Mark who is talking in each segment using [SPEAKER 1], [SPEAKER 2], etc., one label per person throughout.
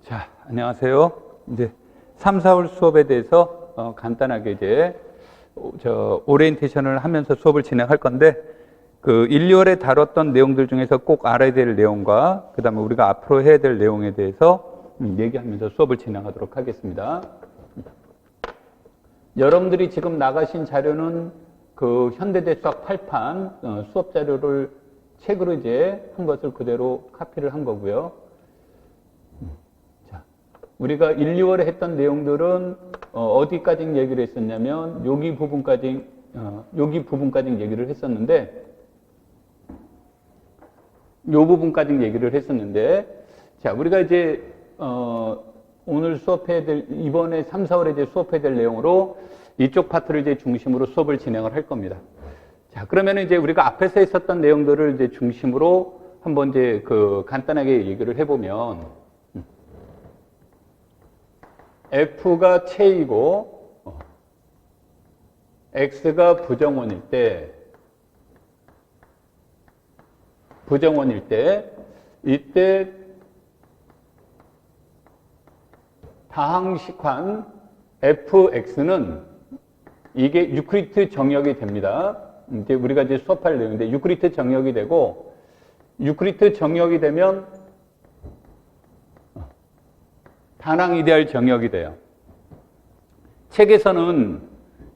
[SPEAKER 1] 자, 안녕하세요. 이제 3, 4월 수업에 대해서 간단하게 이제 오리엔테이션을 하면서 수업을 진행할 건데, 그 1, 2월에 다뤘던 내용들 중에서 꼭 알아야 될 내용과 그다음에 우리가 앞으로 해야 될 내용에 대해서 얘기하면서 수업을 진행하도록 하겠습니다. 여러분들이 지금 나가신 자료는 그 현대대 수학 8판 수업 자료를 책으로 이제 한 것을 그대로 카피를 한 거고요. 자, 우리가 1, 2월에 했던 내용들은 어디까지 얘기를 했었냐면 여기 부분까지 얘기를 했었는데, 요 부분까지 얘기를 했었는데, 자, 우리가 이제 오늘 수업해야 될, 이번에 3, 4월에 이제 수업해야 될 내용으로 이쪽 파트를 이제 중심으로 수업을 진행을 할 겁니다. 자, 그러면 이제 우리가 앞에서 했었던 내용들을 이제 중심으로 한번 이제 간단하게 얘기를 해보면, F가 체이고, X가 부정원일 때, 이때 다항식환 fx는 이게 유클리드 정역이 됩니다. 이제 우리가 이제 수업할 내용인데, 유클리드 정역이 되고, 유클리드 정역이 되면 다낭 이데알 정역이 돼요. 책에서는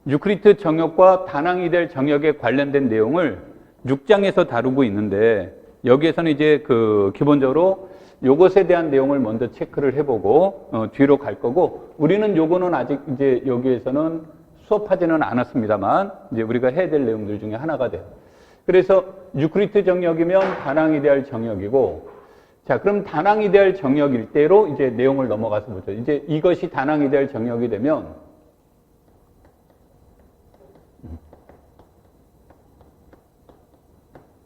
[SPEAKER 1] 유클리드 정역과 다낭 이데알 정역에 관련된 내용을 6장에서 다루고 있는데, 여기에서는 이제 기본적으로 요것에 대한 내용을 먼저 체크를 해보고 뒤로 갈 거고, 우리는 요거는 아직 이제 여기에서는 수업하지는 않았습니다만 이제 우리가 해야 될 내용들 중에 하나가 돼요. 그래서 유클리드 정역이면 다낭 이데알 정역이고, 자, 그럼 다낭 이데알 정역일 때로 이제 내용을 넘어가서 보죠. 이제 이것이 다낭 이데알 정역이 되면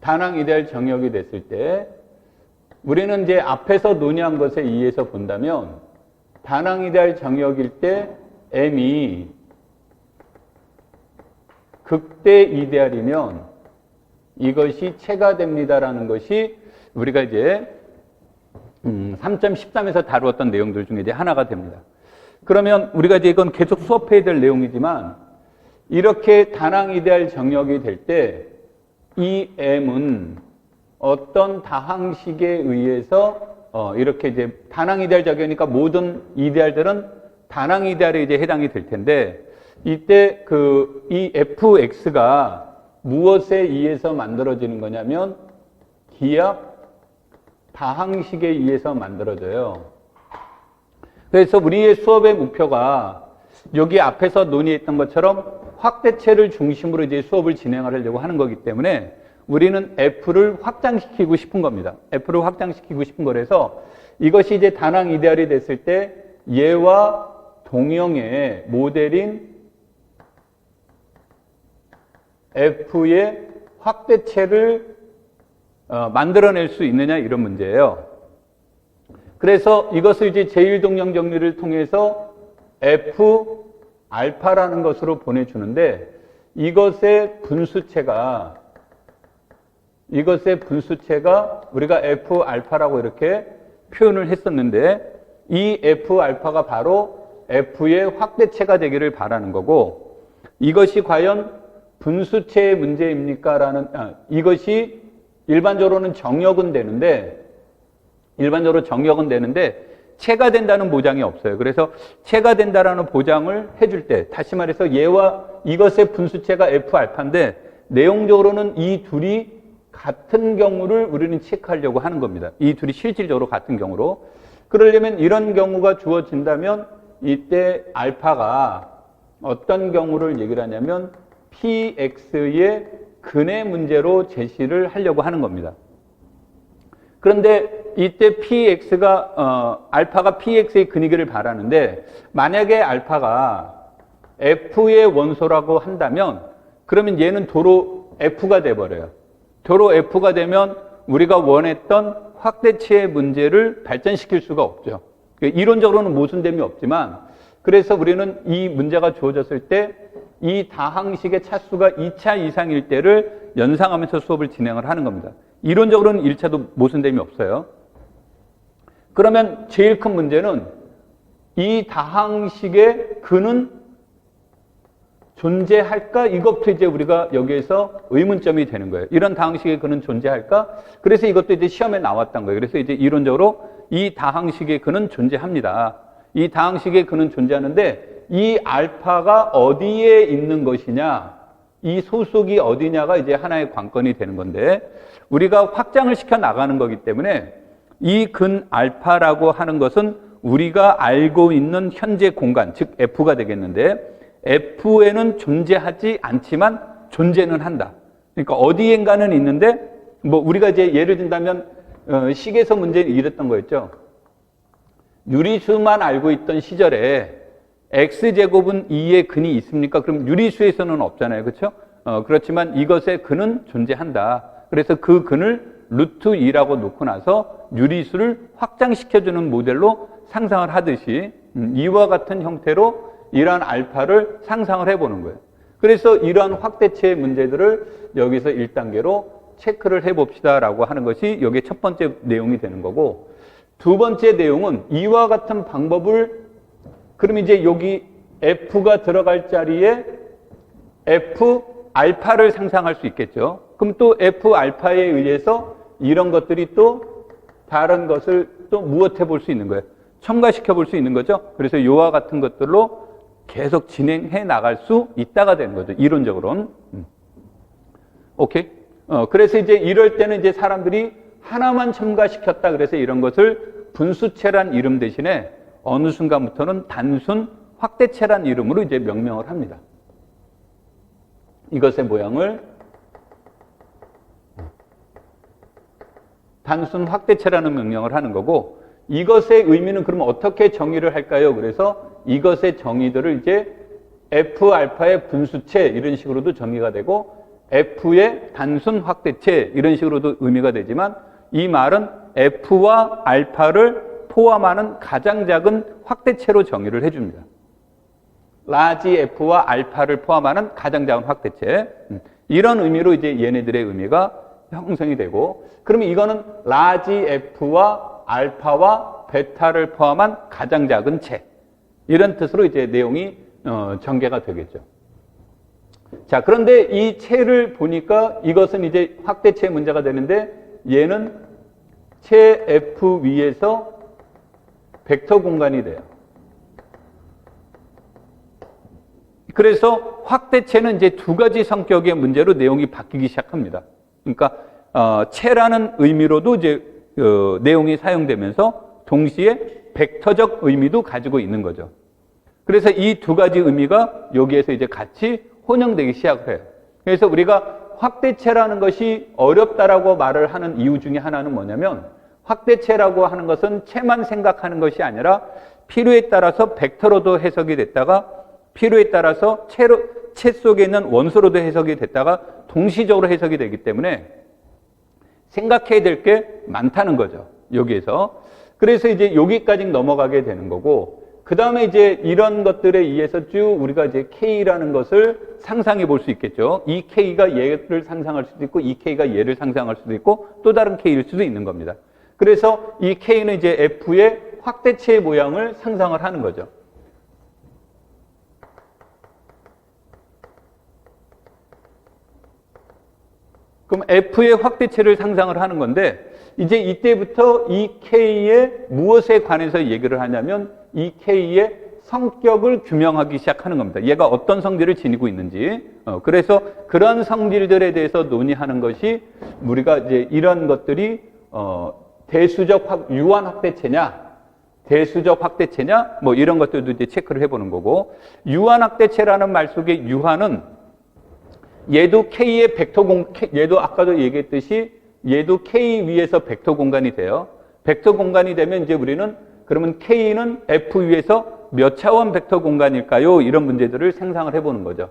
[SPEAKER 1] 다낭 이데알 정역이 됐을 때, 우리는 이제 앞에서 논의한 것에 의해서 본다면 다낭 이데알 정역일 때 M이 극대 이데알이면 이것이 체가 됩니다라는 것이 우리가 이제 3.13에서 다루었던 내용들 중에 이제 하나가 됩니다. 그러면 우리가 이제 이건 계속 수업해야 될 내용이지만, 이렇게 다낭 이데알 정역이 될 때 이 M은 어떤 다항식에 의해서 이렇게 이제 다낭 이데알 적용이니까 모든 이데알들은 다낭 이데알에 이제 해당이 될 텐데, 이때 이 fx가 무엇에 의해서 만들어지는 거냐면 기압 다항식에 의해서 만들어져요. 그래서 우리의 수업의 목표가 여기 앞에서 논의했던 것처럼 확대체를 중심으로 이제 수업을 진행하려고 하는 거기 때문에 우리는 F를 확장시키고 싶은 겁니다. F를 확장시키고 싶은 거라서 이것이 이제 다낭 이데알이 됐을 때 얘와 동형의 모델인 F의 확대체를 만들어낼 수 있느냐, 이런 문제예요. 그래서 이것을 이제 제1동형 정리를 통해서 F 알파라는 것으로 보내주는데, 이것의 분수체가 우리가 F 알파라고 이렇게 표현을 했었는데, 이 F 알파가 바로 F의 확대체가 되기를 바라는 거고, 이것이 과연 분수체의 문제입니까? 이것이 일반적으로는 정역은 되는데, 체가 된다는 보장이 없어요. 그래서 체가 된다라는 보장을 해줄 때, 다시 말해서 얘와 이것의 분수체가 F 알파인데, 내용적으로는 이 둘이 같은 경우를 우리는 체크하려고 하는 겁니다. 이 둘이 실질적으로 같은 경우로. 그러려면 이런 경우가 주어진다면 이때 알파가 어떤 경우를 얘기를 하냐면 PX의 근의 문제로 제시를 하려고 하는 겁니다. 그런데 이때 알파가 PX의 근이기를 바라는데, 만약에 알파가 F의 원소라고 한다면 그러면 얘는 도로 F가 돼버려요. 도로 F가 되면 우리가 원했던 확대체의 문제를 발전시킬 수가 없죠. 이론적으로는 모순됨이 없지만, 그래서 우리는 이 문제가 주어졌을 때 이 다항식의 차수가 2차 이상일 때를 연상하면서 수업을 진행을 하는 겁니다. 이론적으로는 1차도 모순됨이 없어요. 그러면 제일 큰 문제는 이 다항식의 근은 존재할까? 이것도 이제 우리가 여기에서 의문점이 되는 거예요. 이런 다항식의 근은 존재할까? 그래서 이것도 이제 시험에 나왔던 거예요. 그래서 이제 이론적으로 이 다항식의 근은 존재합니다. 이 다항식의 근은 존재하는데 이 알파가 어디에 있는 것이냐, 이 소속이 어디냐가 이제 하나의 관건이 되는 건데 우리가 확장을 시켜 나가는 거기 때문에 이 근 알파라고 하는 것은 우리가 알고 있는 현재 공간, 즉 F가 되겠는데 F에는 존재하지 않지만 존재는 한다. 그러니까 어디엔가는 있는데 뭐 우리가 이제 예를 든다면 식에서 문제는 이랬던 거였죠. 유리수만 알고 있던 시절에 x제곱은 2의 근이 있습니까? 그럼 유리수에서는 없잖아요. 그렇죠? 그렇지만 이것의 근은 존재한다. 그래서 그 근을 루트 2라고 놓고 나서 유리수를 확장시켜주는 모델로 상상을 하듯이 이와 같은 형태로 이러한 알파를 상상을 해보는 거예요. 그래서 이러한 확대체의 문제들을 여기서 1단계로 체크를 해봅시다라고 하는 것이 여기에 첫 번째 내용이 되는 거고, 두 번째 내용은 이와 같은 방법을, 그럼 이제 여기 F가 들어갈 자리에 F 알파를 상상할 수 있겠죠. 그럼 또 F 알파에 의해서 이런 것들이 또 다른 것을 또 무엇해 볼 수 있는 거예요. 첨가시켜 볼 수 있는 거죠. 그래서 이와 같은 것들로 계속 진행해 나갈 수 있다가 되는 거죠. 이론적으로는. 오케이? 그래서 이제 이럴 때는 이제 사람들이 하나만 첨가시켰다. 그래서 이런 것을 분수체란 이름 대신에 어느 순간부터는 단순 확대체란 이름으로 이제 명명을 합니다. 이것의 모양을 단순 확대체라는 명령을 하는 거고, 이것의 의미는 그러면 어떻게 정의를 할까요? 그래서 이것의 정의들을 이제 F 알파의 분수체 이런 식으로도 정의가 되고 F의 단순 확대체 이런 식으로도 의미가 되지만, 이 말은 F와 알파를 포함하는 가장 작은 확대체로 정의를 해줍니다. 라지 F와 알파를 포함하는 가장 작은 확대체. 이런 의미로 이제 얘네들의 의미가 형성이 되고, 그러면 이거는 라지 F와 알파와 베타를 포함한 가장 작은 체. 이런 뜻으로 이제 내용이 전개가 되겠죠. 자, 그런데 이 체를 보니까 이것은 이제 확대체 문제가 되는데, 얘는 체 F 위에서 벡터 공간이 돼요. 그래서 확대체는 이제 두 가지 성격의 문제로 내용이 바뀌기 시작합니다. 그러니까 체라는 의미로도 이제 내용이 사용되면서 동시에 벡터적 의미도 가지고 있는 거죠. 그래서 이 두 가지 의미가 여기에서 이제 같이 혼용되기 시작을 해요. 그래서 우리가 확대체라는 것이 어렵다라고 말을 하는 이유 중에 하나는 뭐냐면, 확대체라고 하는 것은 체만 생각하는 것이 아니라 필요에 따라서 벡터로도 해석이 됐다가 필요에 따라서 체 속에 있는 원소로도 해석이 됐다가 동시적으로 해석이 되기 때문에 생각해야 될 게 많다는 거죠. 여기에서. 그래서 이제 여기까지 넘어가게 되는 거고, 그 다음에 이제 이런 것들에 의해서 쭉 우리가 이제 K라는 것을 상상해 볼 수 있겠죠. 이 K가 얘를 상상할 수도 있고, 이 K가 얘를 상상할 수도 있고, 또 다른 K일 수도 있는 겁니다. 그래서 이 K는 이제 F의 확대체의 모양을 상상을 하는 거죠. 그럼 F의 확대체를 상상을 하는 건데, 이제 이때부터 이 K의 무엇에 관해서 얘기를 하냐면 이 K의 성격을 규명하기 시작하는 겁니다. 얘가 어떤 성질을 지니고 있는지. 그래서 그런 성질들에 대해서 논의하는 것이 우리가 이제 이런 것들이 대수적 유한 확대체냐, 대수적 확대체냐, 뭐 이런 것들도 이제 체크를 해보는 거고, 유한 확대체라는 말 속에 유한은 얘도 K의 벡터 얘도 아까도 얘기했듯이 얘도 K 위에서 벡터 공간이 돼요. 벡터 공간이 되면 이제 우리는 그러면 K는 F 위에서 몇 차원 벡터 공간일까요? 이런 문제들을 생성을 해보는 거죠.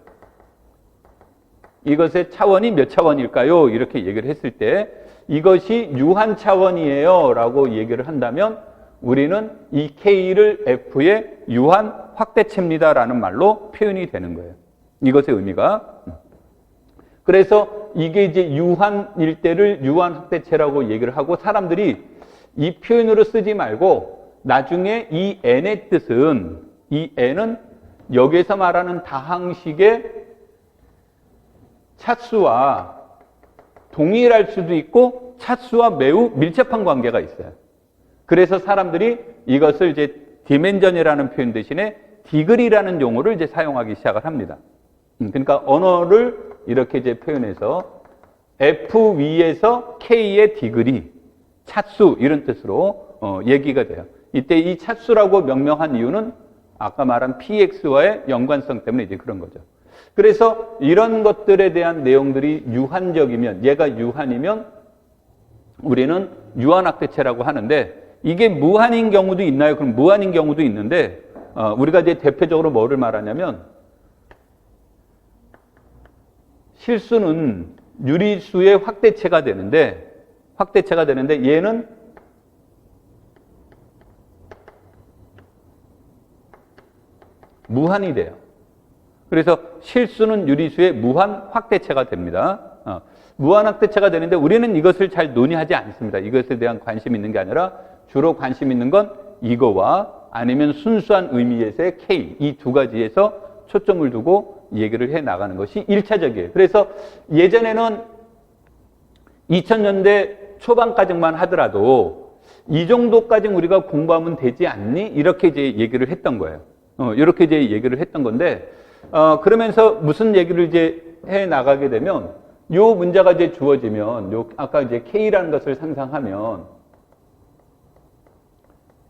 [SPEAKER 1] 이것의 차원이 몇 차원일까요? 이렇게 얘기를 했을 때 이것이 유한 차원이에요 라고 얘기를 한다면 우리는 이 K를 F의 유한 확대체입니다 라는 말로 표현이 되는 거예요. 이것의 의미가. 그래서 이게 이제 유한일 때를 유한 확대체라고 얘기를 하고, 사람들이 이 표현으로 쓰지 말고 나중에 이 n의 뜻은, 이 n은 여기에서 말하는 다항식의 차수와 동일할 수도 있고 차수와 매우 밀접한 관계가 있어요. 그래서 사람들이 이것을 이제 디멘전이라는 표현 대신에 디그리라는 용어를 이제 사용하기 시작을 합니다. 그러니까 언어를 이렇게 이제 표현해서 FV에서 K의 디그리, 차수 이런 뜻으로 얘기가 돼요. 이때 이 차수라고 명명한 이유는 아까 말한 PX와의 연관성 때문에 이제 그런 거죠. 그래서 이런 것들에 대한 내용들이 유한적이면, 얘가 유한이면 우리는 유한학대체라고 하는데, 이게 무한인 경우도 있나요? 그럼 무한인 경우도 있는데, 우리가 이제 대표적으로 뭐를 말하냐면, 실수는 유리수의 확대체가 되는데 얘는 무한이 돼요. 그래서 실수는 유리수의 무한 확대체가 됩니다. 무한 확대체가 되는데 우리는 이것을 잘 논의하지 않습니다. 이것에 대한 관심이 있는 게 아니라 주로 관심 있는 건 이거와 아니면 순수한 의미에서의 K, 이 두 가지에서 초점을 두고 얘기를 해 나가는 것이 1차적이에요. 그래서 예전에는 2000년대 초반까지만 하더라도 이 정도까지 우리가 공부하면 되지 않니? 이렇게 이제 얘기를 했던 거예요. 이렇게 이제 얘기를 했던 건데, 그러면서 무슨 얘기를 이제 해 나가게 되면, 요 문제가 이제 주어지면, 아까 이제 K라는 것을 상상하면,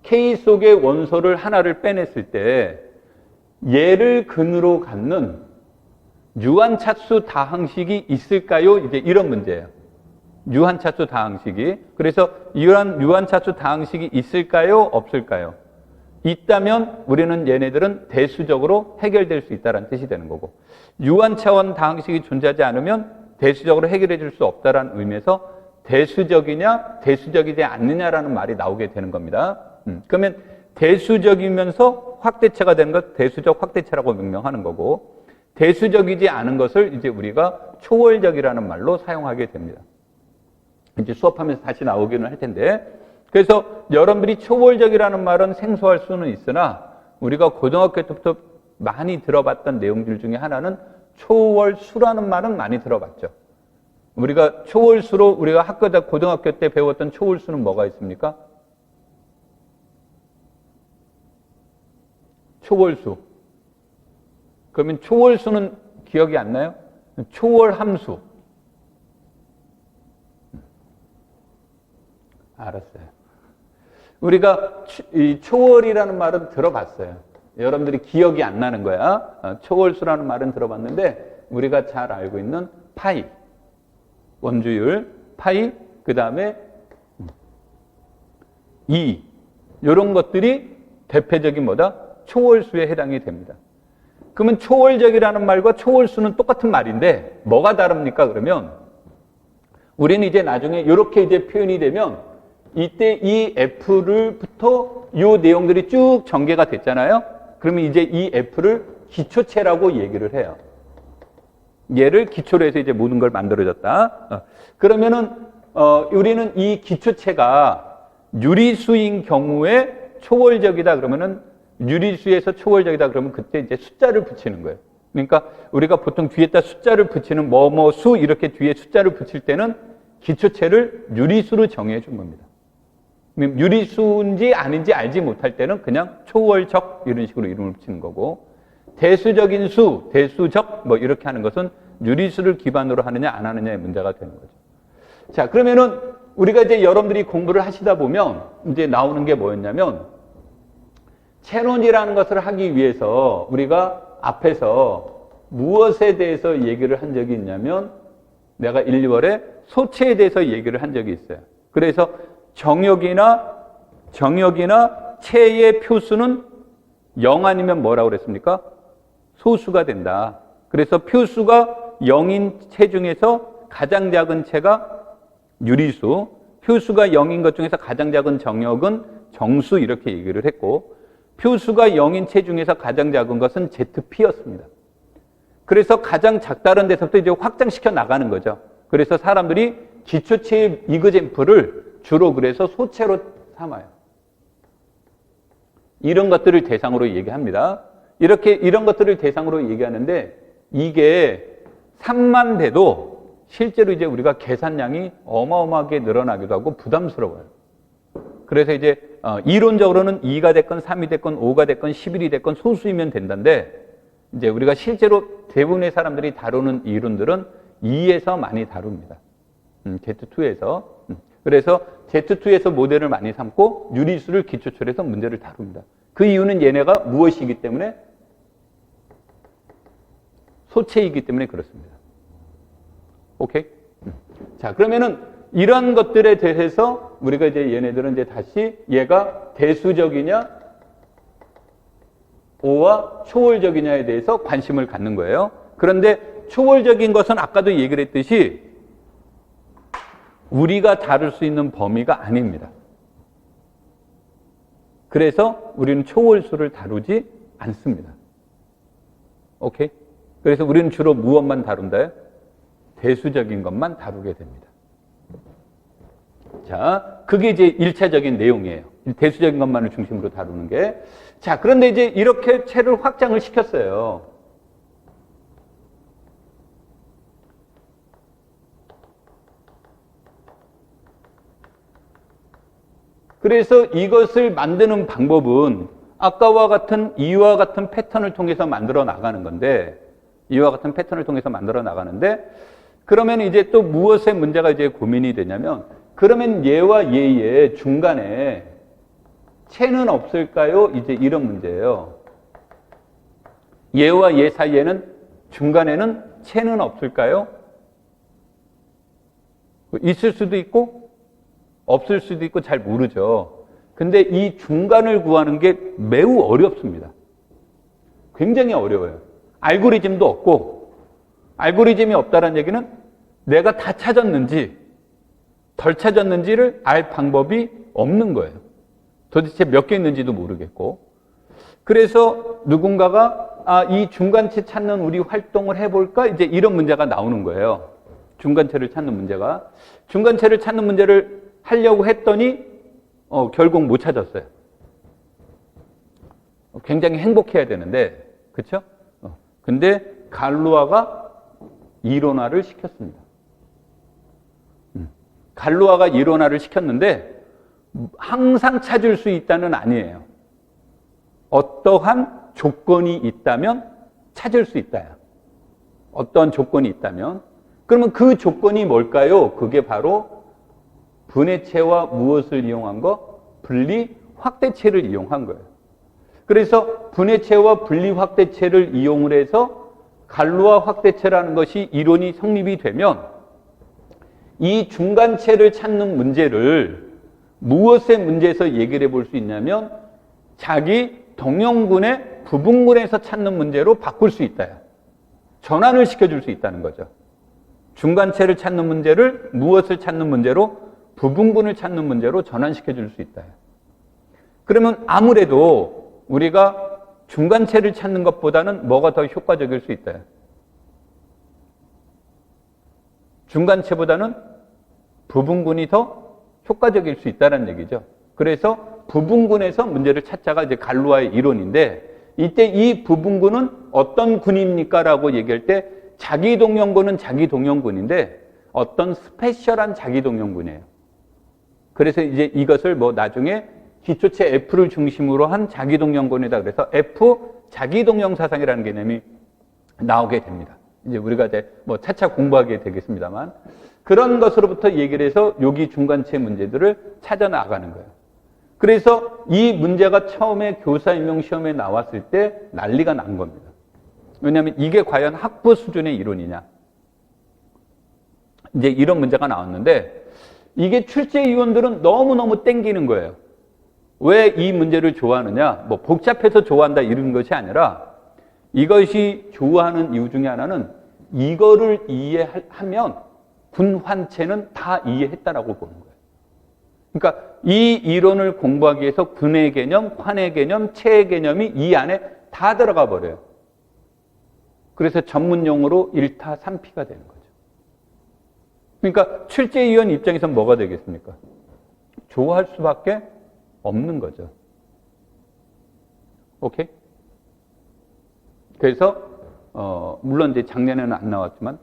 [SPEAKER 1] K 속의 원소를 하나를 빼냈을 때, 얘를 근으로 갖는 유한차수 다항식이 있을까요? 이제 이런 문제예요. 유한차수 다항식이. 그래서 이러한 유한차수 다항식이 있을까요? 없을까요? 있다면 우리는 얘네들은 대수적으로 해결될 수 있다는 뜻이 되는 거고, 유한차원 다항식이 존재하지 않으면 대수적으로 해결해 줄 수 없다는 의미에서 대수적이냐 대수적이지 않느냐라는 말이 나오게 되는 겁니다. 그러면 대수적이면서 확대체가 되는 것, 대수적 확대체라고 명명하는 거고, 대수적이지 않은 것을 이제 우리가 초월적이라는 말로 사용하게 됩니다. 이제 수업하면서 다시 나오기는 할 텐데, 그래서 여러분들이 초월적이라는 말은 생소할 수는 있으나 우리가 고등학교 때부터 많이 들어봤던 내용들 중에 하나는 초월수라는 말은 많이 들어봤죠. 우리가 초월수로 우리가 고등학교 때 배웠던 초월수는 뭐가 있습니까? 초월수. 그러면 초월수는 기억이 안 나요? 초월함수. 알았어요. 우리가 이 초월이라는 말은 들어봤어요. 여러분들이 기억이 안 나는 거야. 초월수라는 말은 들어봤는데 우리가 잘 알고 있는 파이, 원주율, 파이, 그 다음에 이, 이런 것들이 대표적인 뭐다? 초월수에 해당이 됩니다. 그러면 초월적이라는 말과 초월수는 똑같은 말인데 뭐가 다릅니까? 그러면 우리는 이제 나중에 이렇게 이제 표현이 되면 이때 이 F를부터 이 내용들이 쭉 전개가 됐잖아요. 그러면 이제 이 F를 기초체라고 얘기를 해요. 얘를 기초로 해서 이제 모든 걸 만들어졌다. 그러면은 우리는 이 기초체가 유리수인 경우에 초월적이다 그러면은 유리수에서 초월적이다 그러면 그때 이제 숫자를 붙이는 거예요. 그러니까 우리가 보통 뒤에다 숫자를 붙이는 뭐뭐수 이렇게 뒤에 숫자를 붙일 때는 기초체를 유리수로 정해 준 겁니다. 유리수인지 아닌지 알지 못할 때는 그냥 초월적 이런 식으로 이름을 붙이는 거고, 대수적인 수, 대수적 뭐 이렇게 하는 것은 유리수를 기반으로 하느냐 안 하느냐의 문제가 되는 거죠. 자, 그러면은 우리가 이제 여러분들이 공부를 하시다 보면 이제 나오는 게 뭐였냐면, 체론이라는 것을 하기 위해서 우리가 앞에서 무엇에 대해서 얘기를 한 적이 있냐면, 내가 1, 2월에 소체에 대해서 얘기를 한 적이 있어요. 그래서 정역이나 체의 표수는 0 아니면 뭐라고 그랬습니까? 소수가 된다. 그래서 표수가 0인 체 중에서 가장 작은 체가 유리수, 표수가 0인 것 중에서 가장 작은 정역은 정수 이렇게 얘기를 했고, 표수가 0인 체 중에서 가장 작은 것은 ZP였습니다. 그래서 가장 작다는 데서부터 이제 확장시켜 나가는 거죠. 그래서 사람들이 기초체의 이그젬플을 주로 그래서 소체로 삼아요. 이런 것들을 대상으로 얘기합니다. 이런 것들을 대상으로 얘기하는데 이게 3만 돼도 실제로 이제 우리가 계산량이 어마어마하게 늘어나기도 하고 부담스러워요. 그래서 이제 이론적으로는 2가 됐건 3이 됐건 5가 됐건 11이 됐건 소수이면 된다는데 이제 우리가 실제로 대부분의 사람들이 다루는 이론들은 2에서 많이 다룹니다. Z2에서. 그래서 Z2에서 모델을 많이 삼고 유리수를 기초처리해서 문제를 다룹니다. 그 이유는 얘네가 무엇이기 때문에? 소체이기 때문에 그렇습니다. 오케이? 자, 그러면은 이런 것들에 대해서 우리가 이제 얘네들은 이제 다시 얘가 대수적이냐, O와 초월적이냐에 대해서 관심을 갖는 거예요. 그런데 초월적인 것은 아까도 얘기를 했듯이 우리가 다룰 수 있는 범위가 아닙니다. 그래서 우리는 초월수를 다루지 않습니다. 오케이? 그래서 우리는 주로 무엇만 다룬다요? 대수적인 것만 다루게 됩니다. 자, 그게 이제 1차적인 내용이에요. 대수적인 것만을 중심으로 다루는 게. 자, 그런데 이제 이렇게 채를 확장을 시켰어요. 그래서 이것을 만드는 방법은 아까와 같은 이와 같은 패턴을 통해서 만들어 나가는 건데, 이와 같은 패턴을 통해서 만들어 나가는데, 그러면 이제 또 무엇의 문제가 이제 고민이 되냐면, 그러면 얘와 얘의 중간에 채는 없을까요? 이제 이런 문제예요. 얘와 얘 사이에는 중간에는 채는 없을까요? 있을 수도 있고 없을 수도 있고 잘 모르죠. 근데 이 중간을 구하는 게 매우 어렵습니다. 굉장히 어려워요. 알고리즘도 없고, 알고리즘이 없다는 얘기는 내가 다 찾았는지 덜 찾았는지를 알 방법이 없는 거예요. 도대체 몇 개 있는지도 모르겠고. 그래서 누군가가 이 중간체 찾는 우리 활동을 해볼까? 이제 이런 문제가 나오는 거예요. 중간체를 찾는 문제가. 중간체를 찾는 문제를 하려고 했더니 결국 못 찾았어요. 굉장히 행복해야 되는데, 그렇죠? 근데 갈루아가 이론화를 시켰습니다. 갈루아가 이론화를 시켰는데 항상 찾을 수 있다는 아니에요. 어떠한 조건이 있다면 찾을 수 있다야. 어떠한 조건이 있다면. 그러면 그 조건이 뭘까요? 그게 바로 분해체와 무엇을 이용한 거? 분리 확대체를 이용한 거예요. 그래서 분해체와 분리 확대체를 이용을 해서 갈루아 확대체라는 것이 이론이 성립이 되면 이 중간체를 찾는 문제를 무엇의 문제에서 얘기를 해볼 수 있냐면 자기 동형군의 부분군에서 찾는 문제로 바꿀 수 있다. 전환을 시켜줄 수 있다는 거죠. 중간체를 찾는 문제를 무엇을 찾는 문제로? 부분군을 찾는 문제로 전환시켜줄 수 있다. 그러면 아무래도 우리가 중간체를 찾는 것보다는 뭐가 더 효과적일 수 있다. 중간체보다는 부분군이 더 효과적일 수 있다는 얘기죠. 그래서 부분군에서 문제를 찾자가 이제 갈루아의 이론인데, 이때 이 부분군은 어떤 군입니까? 라고 얘기할 때 자기 동형군은 자기 동형군인데 어떤 스페셜한 자기 동형군이에요. 그래서 이제 이것을 뭐 나중에 기초체 F를 중심으로 한 자기 동형군이다. 그래서 F 자기 동형 사상이라는 개념이 나오게 됩니다. 이제 우리가 이제 뭐 차차 공부하게 되겠습니다만, 그런 것으로부터 얘기를 해서 여기 중간체 문제들을 찾아 나가는 거예요. 그래서 이 문제가 처음에 교사 임용 시험에 나왔을 때 난리가 난 겁니다. 왜냐하면 이게 과연 학부 수준의 이론이냐. 이제 이런 문제가 나왔는데 이게 출제위원들은 너무너무 땡기는 거예요. 왜 이 문제를 좋아하느냐? 뭐 복잡해서 좋아한다 이런 것이 아니라 이것이 좋아하는 이유 중에 하나는 이거를 이해하면 군환체는 다 이해했다라고 보는 거예요. 그러니까 이 이론을 공부하기 위해서 군의 개념, 환의 개념, 체의 개념이 이 안에 다 들어가 버려요. 그래서 전문용어로 1타 3피가 되는 거죠. 그러니까 출제위원 입장에서는 뭐가 되겠습니까? 좋아할 수밖에 없는 거죠. 오케이? 그래서 물론 이제 작년에는 안 나왔지만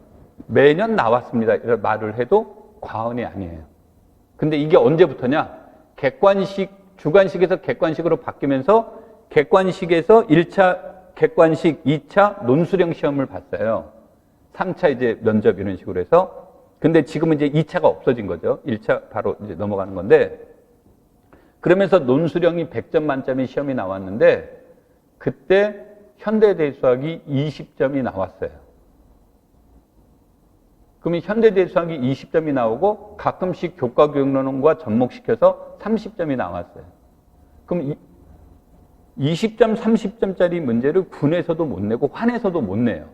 [SPEAKER 1] 매년 나왔습니다. 이런 말을 해도 과언이 아니에요. 근데 이게 언제부터냐? 주관식에서 객관식으로 바뀌면서 객관식에서 1차 객관식, 2차 논술형 시험을 봤어요. 3차 이제 면접 이런 식으로 해서. 근데 지금은 이제 2차가 없어진 거죠. 1차 바로 이제 넘어가는 건데. 그러면서 논술형이 100점 만점의 시험이 나왔는데 그때 현대대수학이 20점이 나왔어요. 그러면 현대대수학이 20점이 나오고 가끔씩 교과교육론과 접목시켜서 30점이 나왔어요. 그럼 20점, 30점짜리 문제를 군에서도 못 내고 환에서도 못 내요.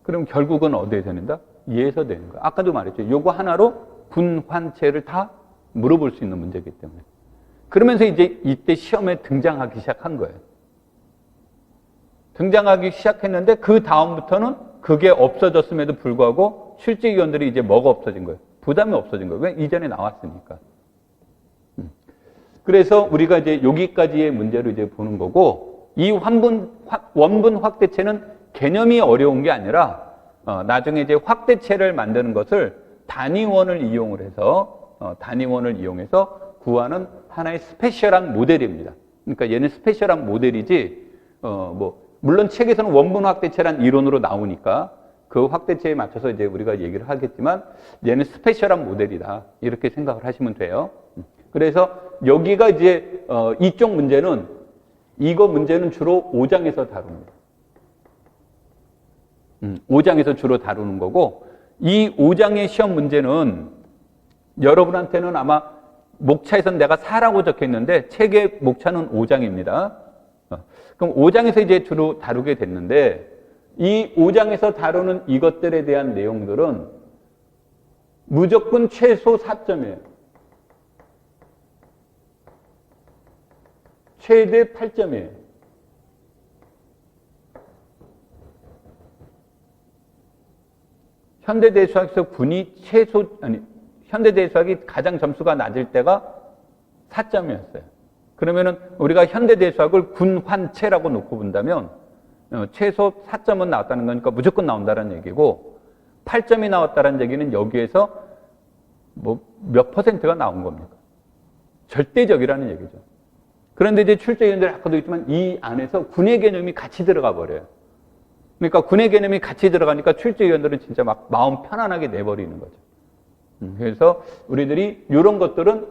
[SPEAKER 1] 그럼 결국은 어디에 되는다? 이에서 되는 거야. 아까도 말했죠. 요거 하나로 군, 환체를 다 물어볼 수 있는 문제이기 때문에. 그러면서 이제 이때 시험에 등장하기 시작한 거예요. 등장하기 시작했는데 그 다음부터는 그게 없어졌음에도 불구하고 실제위원들이 이제 뭐가 없어진 거예요? 부담이 없어진 거예요. 왜? 이전에 나왔으니까. 그래서 우리가 이제 여기까지의 문제를 이제 보는 거고, 이 원분 확대체는 개념이 어려운 게 아니라 나중에 이제 확대체를 만드는 것을 단위원을 이용해서 구하는 하나의 스페셜한 모델입니다. 그러니까 얘는 스페셜한 모델이지, 물론 책에서는 원분 확대체란 이론으로 나오니까 그 확대체에 맞춰서 이제 우리가 얘기를 하겠지만 얘는 스페셜한 모델이다. 이렇게 생각을 하시면 돼요. 그래서 여기가 이제 이쪽 문제는 이거 문제는 주로 5장에서 다룹니다. 5장에서 주로 다루는 거고 이 5장의 시험 문제는 여러분한테는 아마 목차에서는 내가 4라고 적혀 있는데 책의 목차는 5장입니다. 그럼 5장에서 이제 주로 다루게 됐는데 이 5장에서 다루는 이것들에 대한 내용들은 무조건 최소 4점이에요. 최대 8점이에요. 현대대수학에서 현대대수학이 가장 점수가 낮을 때가 4점이었어요. 그러면은 우리가 현대대수학을 군환체라고 놓고 본다면 최소 4점은 나왔다는 거니까 무조건 나온다는 얘기고 8점이 나왔다는 얘기는 여기에서 몇 퍼센트가 나온 겁니까? 절대적이라는 얘기죠. 그런데 이제 출제위원들 아까도 있지만 이 안에서 군의 개념이 같이 들어가 버려요. 그러니까 군의 개념이 같이 들어가니까 출제위원들은 진짜 막 마음 편안하게 내버리는 거죠. 그래서 우리들이 이런 것들은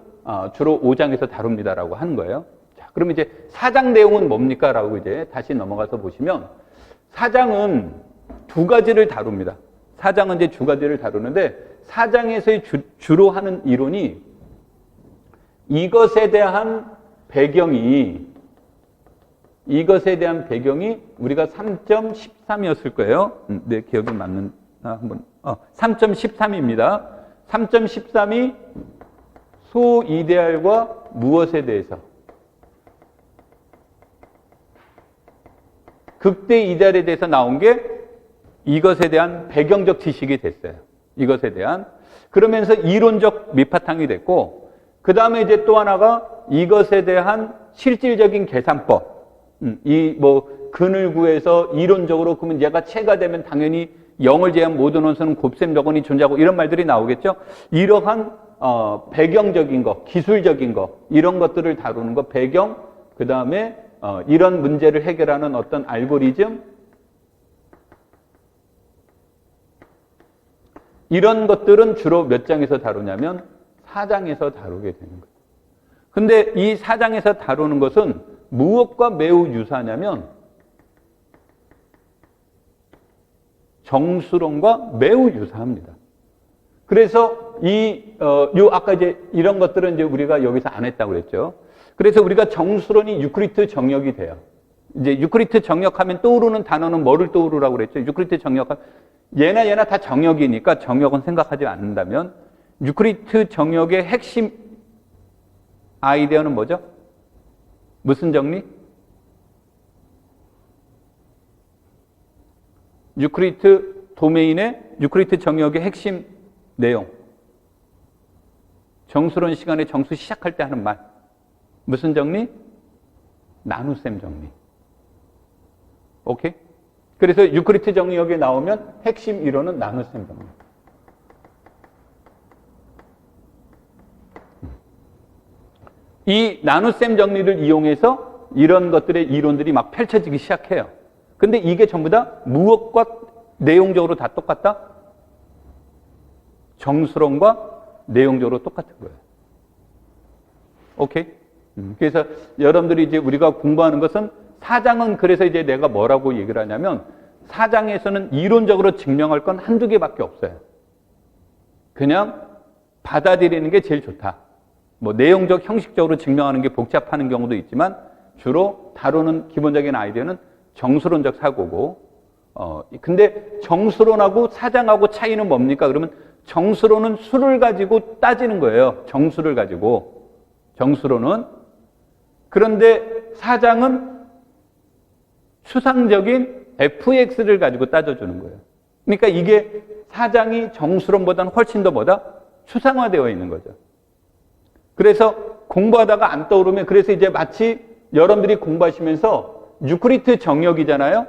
[SPEAKER 1] 주로 5장에서 다룹니다라고 하는 거예요. 자, 그럼 이제 4장 내용은 뭡니까? 라고 이제 다시 넘어가서 보시면 4장은 두 가지를 다룹니다. 4장은 이제 두 가지를 다루는데 4장에서 주로 하는 이론이 이것에 대한 배경이 우리가 3.13이었을 거예요. 내 기억이 맞는 한번 3.13입니다. 3.13이 소이데알과 무엇에 대해서 극대 이데알에 대해서 나온 게 이것에 대한 배경적 지식이 됐어요. 이것에 대한 그러면서 이론적 밑바탕이 됐고 그 다음에 이제 또 하나가 이것에 대한 실질적인 계산법 근을 구해서 이론적으로 그러면 얘가 체가 되면 당연히 0을 제한 모든 원소는 곱셈 저건이 존재하고 이런 말들이 나오겠죠. 이러한 배경적인 거, 기술적인 거 이런 것들을 다루는 거 배경 그 다음에 이런 문제를 해결하는 어떤 알고리즘 이런 것들은 주로 몇 장에서 다루냐면 4장에서 다루게 되는 거예요. 근데 이 4장에서 다루는 것은 무엇과 매우 유사하냐면 정수론과 매우 유사합니다. 그래서 아까 이제 이런 것들은 이제 우리가 여기서 안 했다고 그랬죠. 그래서 우리가 정수론이 유클리드 정역이 돼요. 이제 유클리드 정역하면 떠오르는 단어는 뭐를 떠오르라고 그랬죠? 유클리드 정역하면 얘나 다 정역이니까 정역은 생각하지 않는다면 유클리드 정역의 핵심 아이디어는 뭐죠? 무슨 정리? 유클리드 도메인의 유클리드 정역의 핵심 내용. 정수론 시간에 정수 시작할 때 하는 말. 무슨 정리? 나눗셈 정리. 오케이? 그래서 유클리드 정리역에 나오면 핵심 이론은 나눗셈 정리. 이 나눗셈 정리를 이용해서 이런 것들의 이론들이 막 펼쳐지기 시작해요. 근데 이게 전부 다 무엇과 내용적으로 다 똑같다? 정수론과 내용적으로 똑같은 거예요. 오케이? 그래서 여러분들이 이제 우리가 공부하는 것은 사장은 그래서 이제 내가 뭐라고 얘기를 하냐면 사장에서는 이론적으로 증명할 건 한두 개밖에 없어요. 그냥 받아들이는 게 제일 좋다. 뭐 내용적, 형식적으로 증명하는 게 복잡하는 경우도 있지만 주로 다루는 기본적인 아이디어는 정수론적 사고고 근데 정수론하고 사장하고 차이는 뭡니까? 그러면 정수론은 수를 가지고 따지는 거예요. 정수를 가지고. 정수론은. 그런데 사장은 추상적인 fx를 가지고 따져주는 거예요. 그러니까 이게 사장이 정수론보다는 훨씬 더 뭐다? 추상화되어 있는 거죠. 그래서 공부하다가 안 떠오르면 그래서 이제 마치 여러분들이 공부하시면서 유클리드 정역이잖아요.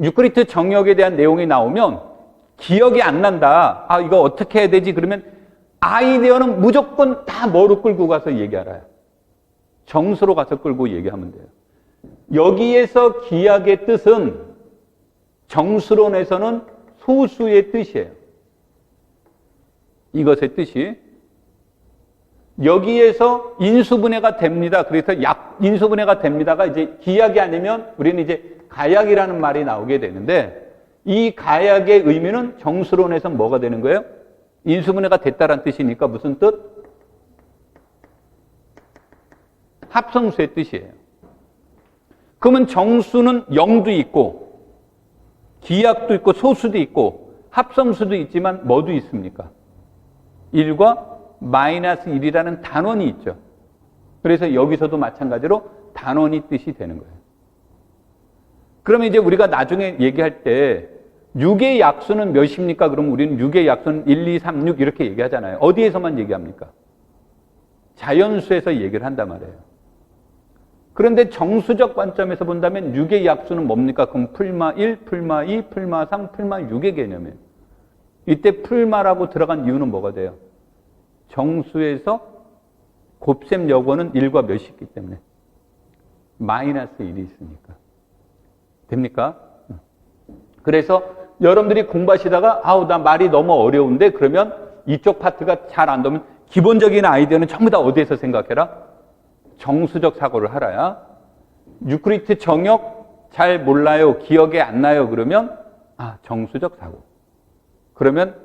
[SPEAKER 1] 유클리드 정역에 대한 내용이 나오면 기억이 안 난다. 아, 이거 어떻게 해야 되지? 그러면 아이디어는 무조건 다 뭐로 끌고 가서 얘기하라요. 정수로 가서 끌고 얘기하면 돼요. 여기에서 기약의 뜻은 정수론에서는 소수의 뜻이에요. 이것의 뜻이. 여기에서 인수분해가 됩니다. 그래서 인수분해가 됩니다가 이제 기약이 아니면 우리는 이제 가약이라는 말이 나오게 되는데 이 가약의 의미는 정수론에서 뭐가 되는 거예요? 인수분해가 됐다라는 뜻이니까 무슨 뜻? 합성수의 뜻이에요. 그러면 정수는 0도 있고 기약도 있고 소수도 있고 합성수도 있지만 뭐도 있습니까? 1과 마이너스 1이라는 단원이 있죠. 그래서 여기서도 마찬가지로 단원이 뜻이 되는 거예요. 그러면 이제 우리가 나중에 얘기할 때 6의 약수는 몇입니까? 그럼 우리는 6의 약수는 1, 2, 3, 6 이렇게 얘기하잖아요. 어디에서만 얘기합니까? 자연수에서 얘기를 한단 말이에요. 그런데 정수적 관점에서 본다면 6의 약수는 뭡니까? 그럼 풀마 1, 풀마 2, 풀마 3, 풀마 6의 개념이에요. 이때 풀마라고 들어간 이유는 뭐가 돼요? 정수에서 곱셈 여고는 1과 몇이 있기 때문에 마이너스 1이 있으니까. 됩니까? 그래서 여러분들이 공부하시다가 아우 나 말이 너무 어려운데 그러면 이쪽 파트가 잘 안 되면 기본적인 아이디어는 전부 다 어디에서 생각해라? 정수적 사고를 하라야. 유클리드 정역 잘 몰라요. 기억에 안 나요. 그러면 정수적 사고. 그러면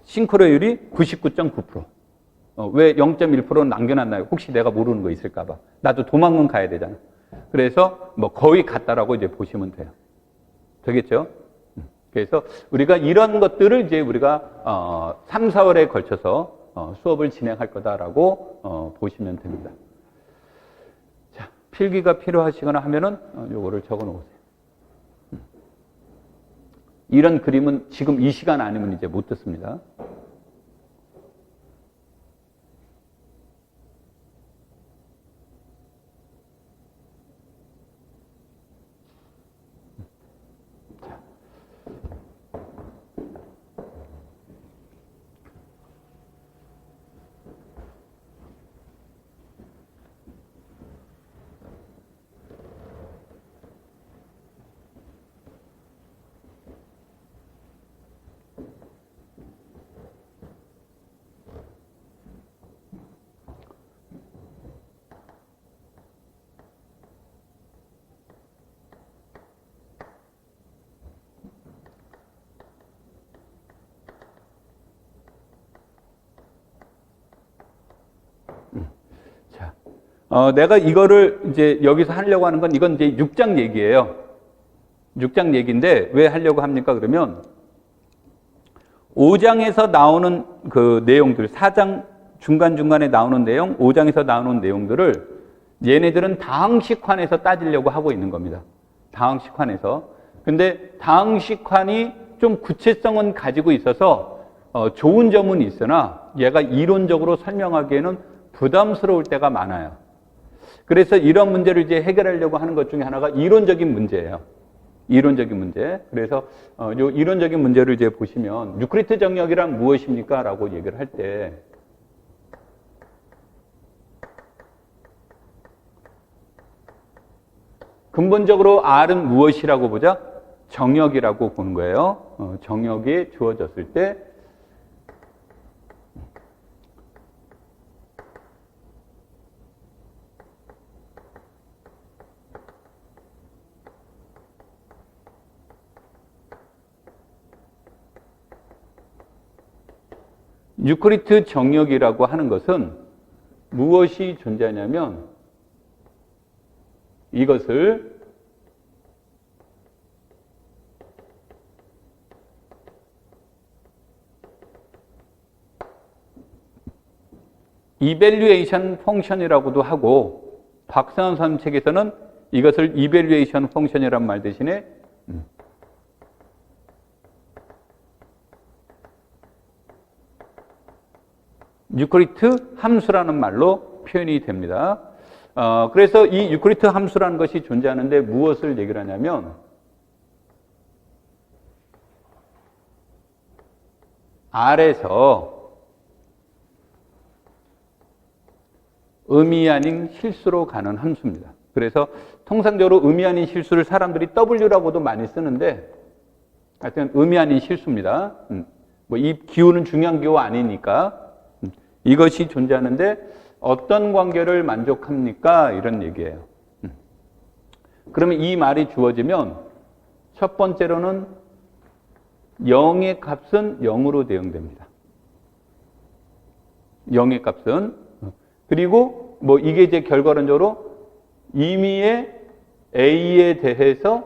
[SPEAKER 1] 싱크로율이 99.9%. 왜 0.1%는 남겨놨나요? 혹시 내가 모르는 거 있을까 봐. 나도 도망은 가야 되잖아. 그래서 뭐 거의 같다라고 이제 보시면 돼요. 되겠죠? 그래서 우리가 이런 것들을 이제 우리가 3, 4월에 걸쳐서 수업을 진행할 거다라고 보시면 됩니다. 자, 필기가 필요하시거나 하면은 요거를 적어 놓으세요. 이런 그림은 지금 이 시간 아니면 이제 못 듣습니다. 내가 이거를 이제 여기서 하려고 하는 건 이건 이제 6장 얘기예요. 6장 얘기인데 왜 하려고 합니까? 그러면 5장에서 나오는 그 내용들, 4장 중간중간에 나오는 내용, 5장에서 나오는 내용들을 얘네들은 다항식환에서 따지려고 하고 있는 겁니다. 다항식환에서. 근데 다항식환이 좀 구체성은 가지고 있어서 좋은 점은 있으나 얘가 이론적으로 설명하기에는 부담스러울 때가 많아요. 그래서 이런 문제를 이제 해결하려고 하는 것 중에 하나가 이론적인 문제예요. 이론적인 문제. 그래서 요 이론적인 문제를 이제 보시면 유클리드 정역이란 무엇입니까? 라고 얘기를 할 때 근본적으로 R은 무엇이라고 보자? 정역이라고 보는 거예요. 정역이 주어졌을 때 유클리드 정역이라고 하는 것은 무엇이 존재하냐면 이것을 이밸류에이션 펑션이라고도 하고 박상원 선생님 책에서는 이것을 이밸류에이션 펑션이란 말 대신에 유클리드 함수라는 말로 표현이 됩니다. 그래서 이 유클리드 함수라는 것이 존재하는데 무엇을 얘기를 하냐면 R에서 의미 아닌 실수로 가는 함수입니다. 그래서 통상적으로 의미 아닌 실수를 사람들이 W라고도 많이 쓰는데 하여튼 의미 아닌 실수입니다. 뭐 이 기호는 중요한 기호 아니니까 이것이 존재하는데 어떤 관계를 만족합니까? 이런 얘기예요. 그러면 이 말이 주어지면 첫 번째로는 0의 값은 0으로 대응됩니다. 0의 값은. 그리고 뭐 이게 이제 결과론적으로 임의의 A에 대해서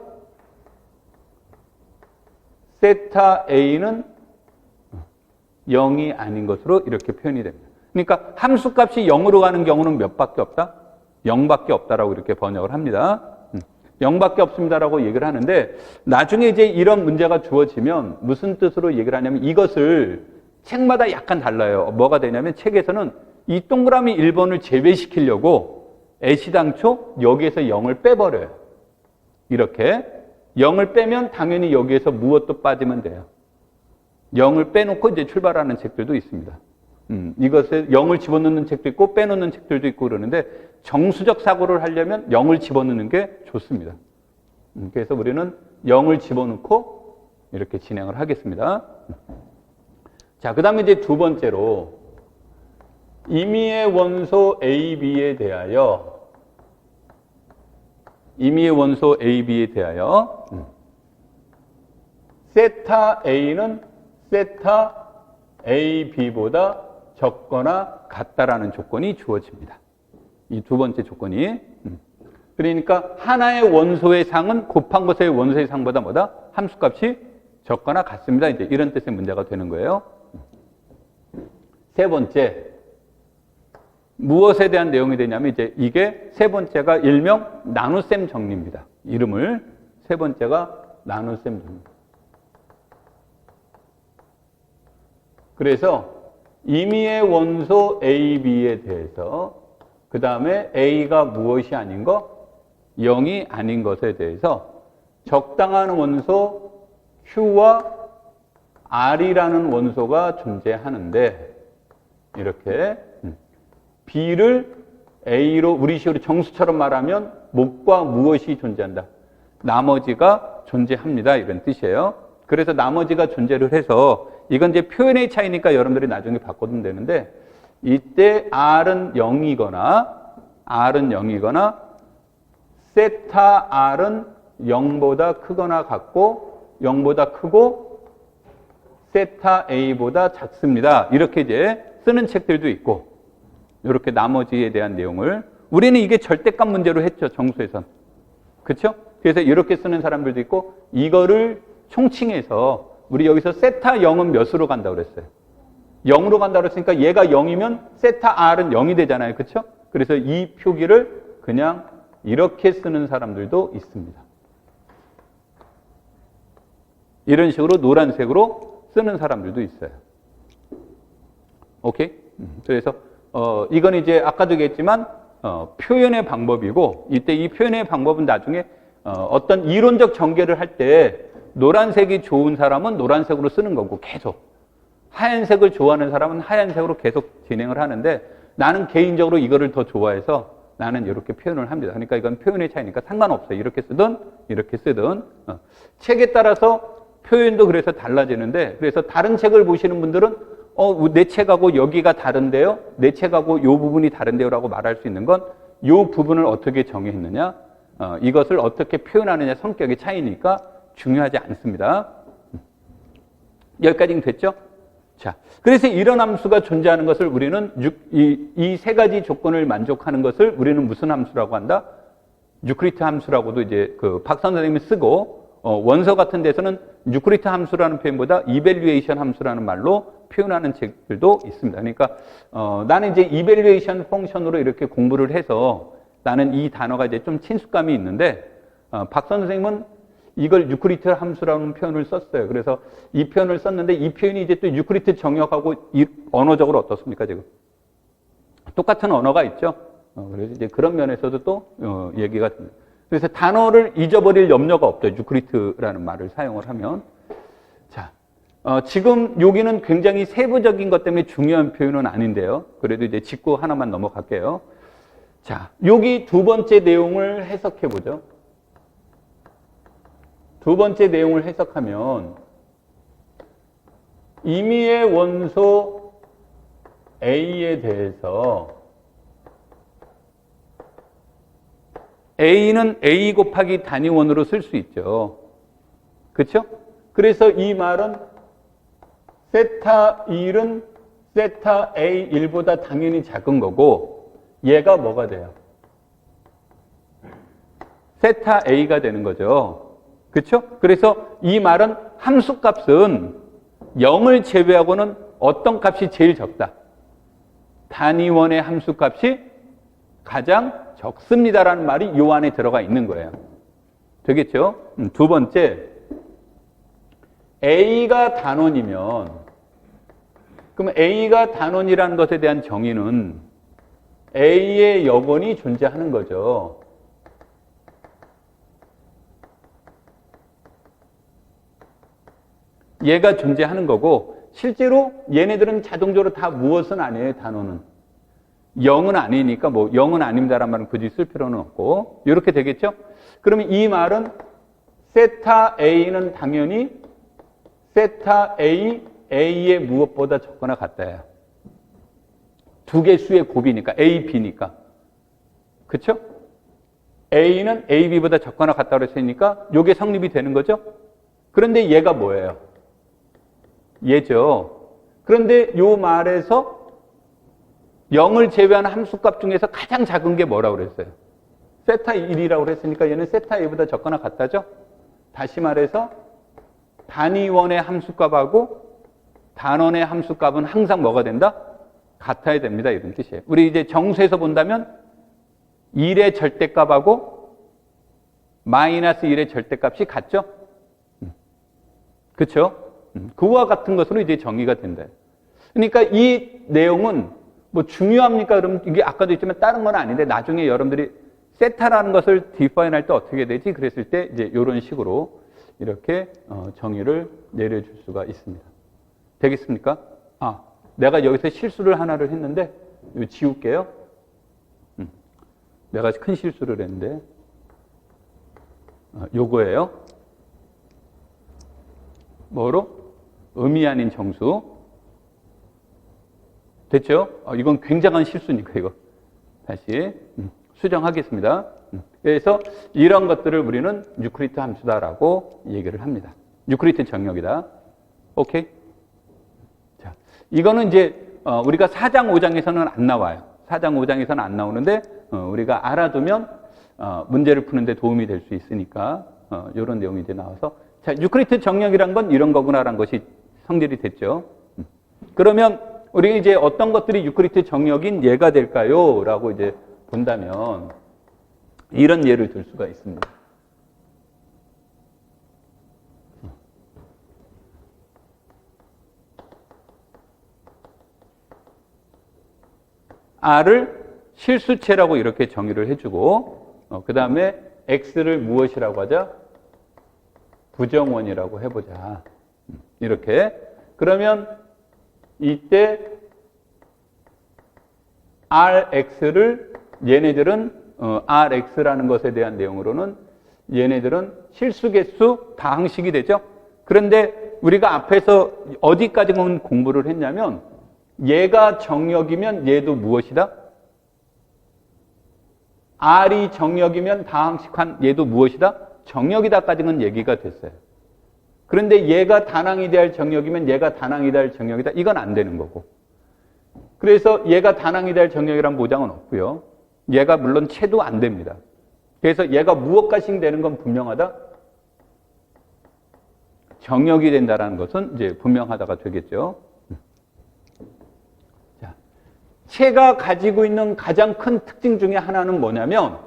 [SPEAKER 1] 세타 A는 0이 아닌 것으로 이렇게 표현이 됩니다. 그러니까 함수값이 0으로 가는 경우는 몇 밖에 없다? 0밖에 없다라고 이렇게 번역을 합니다. 0밖에 없습니다라고 얘기를 하는데 나중에 이제 이런 문제가 주어지면 무슨 뜻으로 얘기를 하냐면 이것을 책마다 약간 달라요. 뭐가 되냐면 책에서는 이 동그라미 1번을 제외시키려고 애시당초 여기에서 0을 빼버려요. 이렇게 0을 빼면 당연히 여기에서 무엇도 빠지면 돼요. 0을 빼놓고 이제 출발하는 책들도 있습니다. 이것에 0을 집어넣는 책도 있고 빼놓는 책들도 있고 그러는데 정수적 사고를 하려면 0을 집어넣는 게 좋습니다. 그래서 우리는 0을 집어넣고 이렇게 진행을 하겠습니다. 자, 그 다음에 이제 두 번째로 임의의 원소 A, B에 대하여 세타 A는 세타 A, B보다 적거나 같다라는 조건이 주어집니다. 이 두 번째 조건이. 그러니까 하나의 원소의 상은 곱한 것의 원소의 상보다 뭐다? 함수값이 적거나 같습니다. 이제 이런 뜻의 문제가 되는 거예요. 세 번째, 무엇에 대한 내용이 되냐면 이제 이게 세 번째가 일명 나눗셈 정리입니다. 이름을 세 번째가 나눗셈 정리. 그래서 임의의 원소 A, B에 대해서 그 다음에 A가 무엇이 아닌 것? 0이 아닌 것에 대해서 적당한 원소 Q와 R이라는 원소가 존재하는데 이렇게 B를 A로 우리 식으로 정수처럼 말하면 뭣과 무엇이 존재한다. 나머지가 존재합니다. 이런 뜻이에요. 그래서 나머지가 존재를 해서 이건 이제 표현의 차이니까 여러분들이 나중에 바꿔도 되는데 이때 R은 0이거나 세타 R은 0보다 크거나 같고 0보다 크고 세타 A보다 작습니다. 이렇게 이제 쓰는 책들도 있고 이렇게 나머지에 대한 내용을 우리는 이게 절대값 문제로 했죠. 정수에선. 그렇죠? 그래서 이렇게 쓰는 사람들도 있고 이거를 총칭해서 우리 여기서 세타 0은 몇으로 간다고 그랬어요? 0으로 간다고 그랬으니까 얘가 0이면 세타 R은 0이 되잖아요. 그렇죠? 그래서 이 표기를 그냥 이렇게 쓰는 사람들도 있습니다. 이런 식으로 노란색으로 쓰는 사람들도 있어요. 오케이? 그래서 이건 이제 아까도 얘기했지만 표현의 방법이고, 이때 이 표현의 방법은 나중에 어떤 이론적 전개를 할 때 노란색이 좋은 사람은 노란색으로 쓰는 거고, 계속 하얀색을 좋아하는 사람은 하얀색으로 계속 진행을 하는데, 나는 개인적으로 이거를 더 좋아해서 나는 이렇게 표현을 합니다. 그러니까 이건 표현의 차이니까 상관없어요. 이렇게 쓰든 이렇게 쓰든. 책에 따라서 표현도 그래서 달라지는데, 그래서 다른 책을 보시는 분들은 내 책하고 여기가 다른데요, 내 책하고 이 부분이 다른데요 라고 말할 수 있는 건 이 부분을 어떻게 정의했느냐, 이것을 어떻게 표현하느냐 성격의 차이니까 중요하지 않습니다. 여기까지는 됐죠? 자, 그래서 이런 함수가 존재하는 것을 우리는 이 세 가지 조건을 만족하는 것을 우리는 무슨 함수라고 한다? 유클리드 함수라고도 이제 그 박사 선생님이 쓰고, 원서 같은 데서는 유클리드 함수라는 표현보다 이밸류에이션 함수라는 말로 표현하는 책들도 있습니다. 그러니까 나는 이제 이밸류에이션 펑션으로 이렇게 공부를 해서 나는 이 단어가 이제 좀 친숙감이 있는데, 박사 선생님은 이걸 유클리드 함수라는 표현을 썼어요. 그래서 이 표현을 썼는데, 이 표현이 이제 또 유클리드 정역하고 언어적으로 어떻습니까, 지금? 똑같은 언어가 있죠. 그래서 이제 그런 면에서도 또 얘기가 됩니다. 그래서 단어를 잊어버릴 염려가 없죠. 유클리드라는 말을 사용을 하면. 자, 지금 여기는 굉장히 세부적인 것 때문에 중요한 표현은 아닌데요. 그래도 이제 짚고 하나만 넘어갈게요. 자, 여기 두 번째 내용을 해석해 보죠. 두 번째 내용을 해석하면 임의의 원소 A에 대해서 A는 A 곱하기 단위원으로 쓸 수 있죠. 그렇죠? 그래서 이 말은 세타 1은 세타 A1보다 당연히 작은 거고, 얘가 뭐가 돼요? 세타 A가 되는 거죠. 그렇죠? 그래서 이 말은 함수값은 0을 제외하고는 어떤 값이 제일 적다? 단위원의 함수값이 가장 적습니다라는 말이 이 안에 들어가 있는 거예요. 되겠죠? 두 번째, A가 단원이면, 그럼 A가 단원이라는 것에 대한 정의는 A의 여건이 존재하는 거죠. 얘가 존재하는 거고, 실제로 얘네들은 자동적으로 다 무엇은 아니에요, 단원은. 0은 아니니까 뭐 0은 아닙니다라는 말은 굳이 쓸 필요는 없고, 이렇게 되겠죠? 그러면 이 말은 세타 A는 당연히 세타 A, A의 무엇보다 적거나 같다예요. 두 개 수의 곱이니까, A, B니까. 그렇죠? A는 A, B보다 적거나 같다고 했으니까 이게 성립이 되는 거죠? 그런데 얘가 뭐예요? 얘죠. 그런데 이 말에서 0을 제외한 함수값 중에서 가장 작은 게 뭐라고 그랬어요? 세타 1이라고 그랬으니까 얘는 세타 A보다 적거나 같다죠? 다시 말해서 단위원의 함수값하고 단원의 함수값은 항상 뭐가 된다? 같아야 됩니다. 이런 뜻이에요. 우리 이제 정수에서 본다면 1의 절대값하고 마이너스 1의 절대값이 같죠? 그렇죠? 그와 같은 것으로 이제 정의가 된다. 그러니까 이 내용은 뭐 중요합니까? 그러면 이게 아까도 있지만 다른 건 아닌데, 나중에 여러분들이 세타라는 것을 디파인 할 때 어떻게 되지? 그랬을 때 이제 이런 식으로 이렇게 정의를 내려줄 수가 있습니다. 되겠습니까? 내가 여기서 실수를 하나를 했는데 이거 지울게요. 내가 큰 실수를 했는데 요거예요. 뭐로? 의미 아닌 정수. 됐죠? 이건 굉장한 실수니까 이거 다시 수정하겠습니다. 그래서 이런 것들을 우리는 유클리드 함수다라고 얘기를 합니다. 유클리드 정역이다. 오케이? 자, 이거는 이제 우리가 4장 5장에서는 안 나와요. 4장 5장에서는 안 나오는데 우리가 알아두면 문제를 푸는데 도움이 될 수 있으니까 이런 내용이 이제 나와서, 자, 유클리드 정역이란 건 이런 거구나라는 것이 성질이 됐죠. 그러면 우리가 이제 어떤 것들이 유클리드 정역인 예가 될까요? 라고 이제 본다면 이런 예를 들 수가 있습니다. R을 실수체라고 이렇게 정의를 해주고, 그 다음에 X를 무엇이라고 하자? 부정원이라고 해보자. 이렇게. 그러면 이때 Rx를 얘네들은 Rx라는 것에 대한 내용으로는 얘네들은 실수개수 다항식이 되죠. 그런데 우리가 앞에서 어디까지 공부를 했냐면 얘가 정역이면 얘도 무엇이다? R이 정역이면 다항식한 얘도 무엇이다? 정역이다까지는 얘기가 됐어요. 그런데 얘가 단항이 될 정역이면 얘가 단항이 될 정역이다. 이건 안 되는 거고. 그래서 얘가 단항이 될 정역이란 보장은 없고요. 얘가 물론 채도 안 됩니다. 그래서 얘가 무엇과씩 되는 건 분명하다? 정역이 된다는 것은 이제 분명하다가 되겠죠. 자, 채가 가지고 있는 가장 큰 특징 중에 하나는 뭐냐면,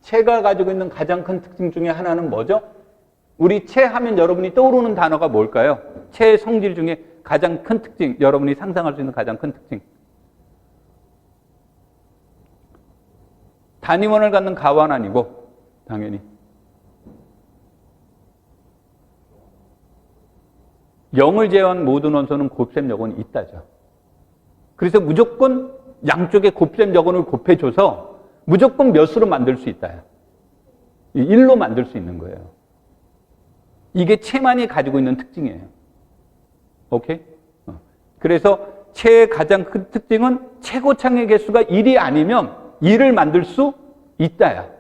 [SPEAKER 1] 채가 가지고 있는 가장 큰 특징 중에 하나는 뭐죠? 우리 채 하면 여러분이 떠오르는 단어가 뭘까요? 채의 성질 중에 가장 큰 특징, 여러분이 상상할 수 있는 가장 큰 특징. 단위원을 갖는 가원 아니고, 당연히. 영을 제외한 모든 원소는 곱셈 여건이 있다죠. 그래서 무조건 양쪽에 곱셈 여건을 곱해줘서 무조건 몇으로 만들 수 있다. 1로 만들 수 있는 거예요. 이게 채만이 가지고 있는 특징이에요. 오케이? 그래서 채의 가장 큰 특징은 최고창의 개수가 1이 아니면 2를 만들 수 있다야.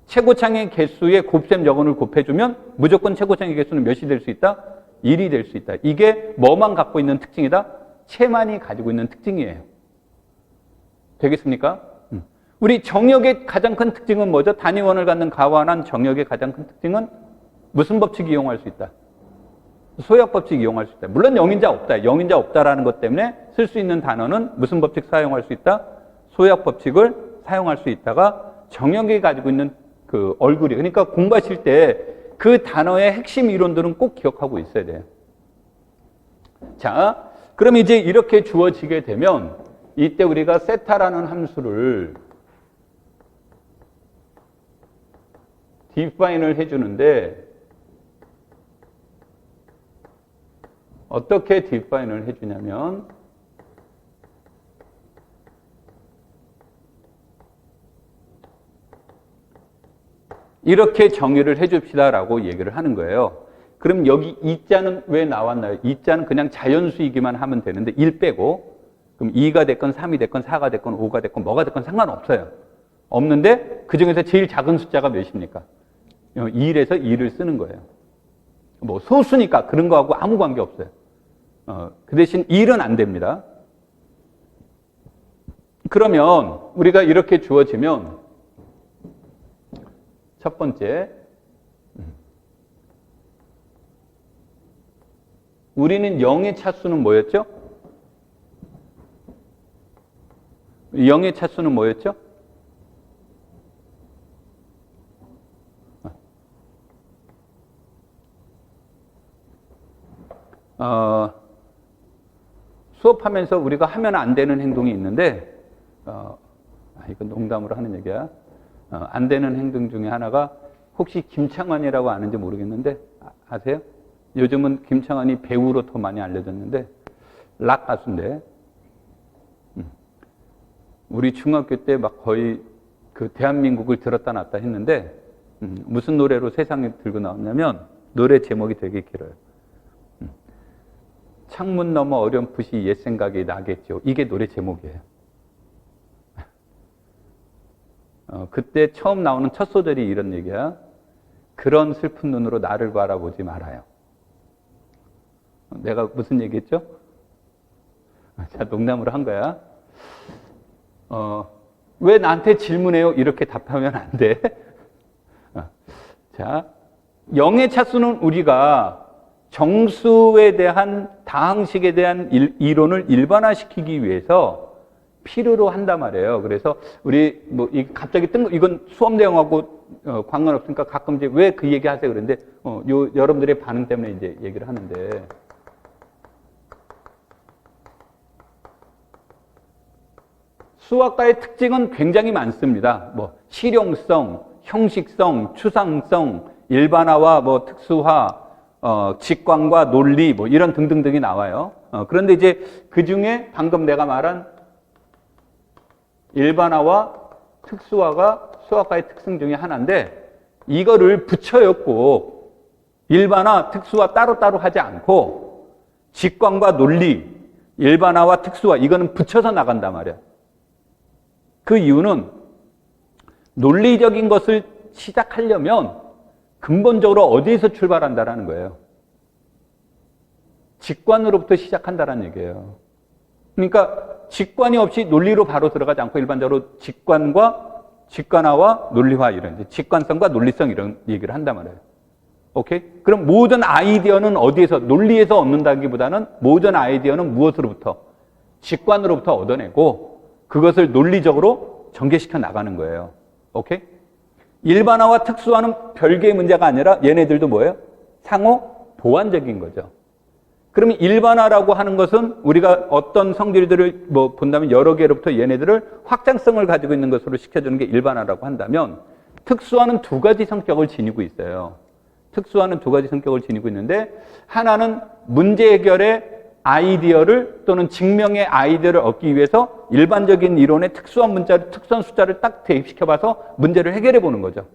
[SPEAKER 1] 최고창의 개수의 곱셈 여건을 곱해주면 무조건 최고창의 개수는 몇이 될 수 있다? 1이 될 수 있다. 이게 뭐만 갖고 있는 특징이다? 채만이 가지고 있는 특징이에요. 되겠습니까? 우리 정역의 가장 큰 특징은 뭐죠? 단위원을 갖는 가완한 정역의 가장 큰 특징은 무슨 법칙 이용할 수 있다? 소역 법칙 이용할 수 있다. 물론 영인자 없다. 영인자 없다라는 것 때문에 쓸 수 있는 단어는 무슨 법칙 사용할 수 있다? 소역 법칙을 사용할 수 있다가 정역이 가지고 있는 그 얼굴이. 그러니까 공부하실 때 그 단어의 핵심 이론들은 꼭 기억하고 있어야 돼요. 자, 그럼 이제 이렇게 주어지게 되면 이때 우리가 세타라는 함수를 define을 해주는데 어떻게 define을 해주냐면 이렇게 정의를 해줍시다라고 얘기를 하는 거예요. 그럼 여기 이자는 왜 나왔나요? 이자는 그냥 자연수이기만 하면 되는데 1 빼고 그럼 2가 됐건 3이 됐건 4가 됐건 5가 됐건 뭐가 됐건 상관없어요. 없는데 그중에서 제일 작은 숫자가 몇입니까? 1에서 2를 쓰는 거예요. 뭐 소수니까 그런 거하고 아무 관계 없어요. 그 대신 1은 안 됩니다. 그러면 우리가 이렇게 주어지면 첫 번째, 우리는 0의 차수는 뭐였죠? 0의 차수는 뭐였죠? 수업하면서 우리가 하면 안 되는 행동이 있는데, 이건 농담으로 하는 얘기야. 안 되는 행동 중에 하나가 혹시 김창완이라고 아는지 모르겠는데 아세요? 요즘은 김창완이 배우로 더 많이 알려졌는데 락 가수인데 우리 중학교 때 막 거의 그 대한민국을 들었다 놨다 했는데 무슨 노래로 세상에 들고 나왔냐면 노래 제목이 되게 길어요. 창문 너머 어렴풋이 옛 생각이 나겠죠. 이게 노래 제목이에요. 그때 처음 나오는 첫 소절이 이런 얘기야. 그런 슬픈 눈으로 나를 바라보지 말아요. 내가 무슨 얘기했죠? 자, 농담으로 한 거야. 왜 나한테 질문해요? 이렇게 답하면 안 돼. 자, 0의 차수는 우리가 정수에 대한 다항식에 대한 이론을 일반화시키기 위해서 필요로 한단 말이에요. 그래서 우리 뭐 갑자기 이건 수업 내용하고 관계없으니까 가끔 이제 왜 그 얘기 하세요 그런데 여러분들의 반응 때문에 이제 얘기를 하는데 수학과의 특징은 굉장히 많습니다. 뭐 실용성, 형식성, 추상성, 일반화와 뭐 특수화, 직관과 논리 뭐 이런 등등등이 나와요. 그런데 이제 그 중에 방금 내가 말한 일반화와 특수화가 수학과의 특성 중에 하나인데 이거를 붙여요 꼭. 일반화, 특수화 따로따로 하지 않고 직관과 논리, 일반화와 특수화 이거는 붙여서 나간단 말이야. 그 이유는 논리적인 것을 시작하려면 근본적으로 어디에서 출발한다라는 거예요. 직관으로부터 시작한다라는 얘기예요. 그러니까 직관이 없이 논리로 바로 들어가지 않고 일반적으로 직관화와 논리화 이런 직관성과 논리성 이런 얘기를 한단 말이에요. 오케이? 그럼 모든 아이디어는 어디에서 논리에서 얻는다기보다는 모든 아이디어는 무엇으로부터 직관으로부터 얻어내고 그것을 논리적으로 전개시켜 나가는 거예요. 오케이? 일반화와 특수화는 별개의 문제가 아니라 얘네들도 뭐예요? 상호 보완적인 거죠. 그러면 일반화라고 하는 것은 우리가 어떤 성질들을 뭐 본다면 여러 개로부터 얘네들을 확장성을 가지고 있는 것으로 시켜주는 게 일반화라고 한다면 특수화는 두 가지 성격을 지니고 있어요. 특수화는 두 가지 성격을 지니고 있는데 하나는 문제 해결의 아이디어를 또는 증명의 아이디어를 얻기 위해서 일반적인 이론의 특수한 숫자를 딱 대입시켜봐서 문제를 해결해 보는 거죠.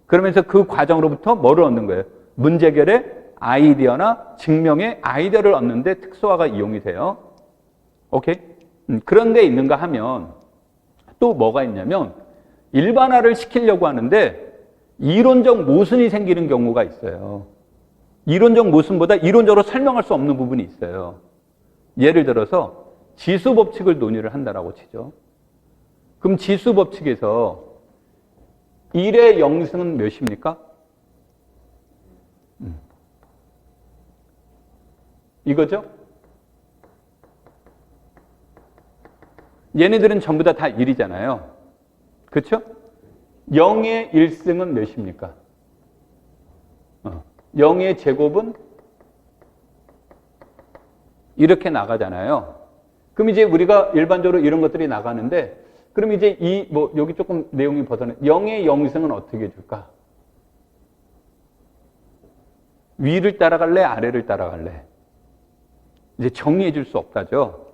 [SPEAKER 1] 그러면서 그 과정으로부터 뭐를 얻는 거예요? 문제 해결의 아이디어나 증명의 아이디어를 얻는데 특수화가 이용이 돼요. 오케이? 그런 데 있는가 하면 또 뭐가 있냐면 일반화를 시키려고 하는데 이론적 모순이 생기는 경우가 있어요. 이론적 모순보다 이론적으로 설명할 수 없는 부분이 있어요. 예를 들어서 지수법칙을 논의를 한다라고 치죠. 그럼 지수법칙에서 1의 영승은 몇입니까? 이거죠? 얘네들은 전부 다 1이잖아요. 그렇죠? 0의 1승은 몇입니까? 0의 제곱은 이렇게 나가잖아요. 그럼 이제 우리가 일반적으로 이런 것들이 나가는데 그럼 이제 여기 조금 내용이 벗어나 0의 영승은 어떻게 줄까? 위를 따라갈래? 아래를 따라갈래? 이제 정의해 줄 수 없다죠.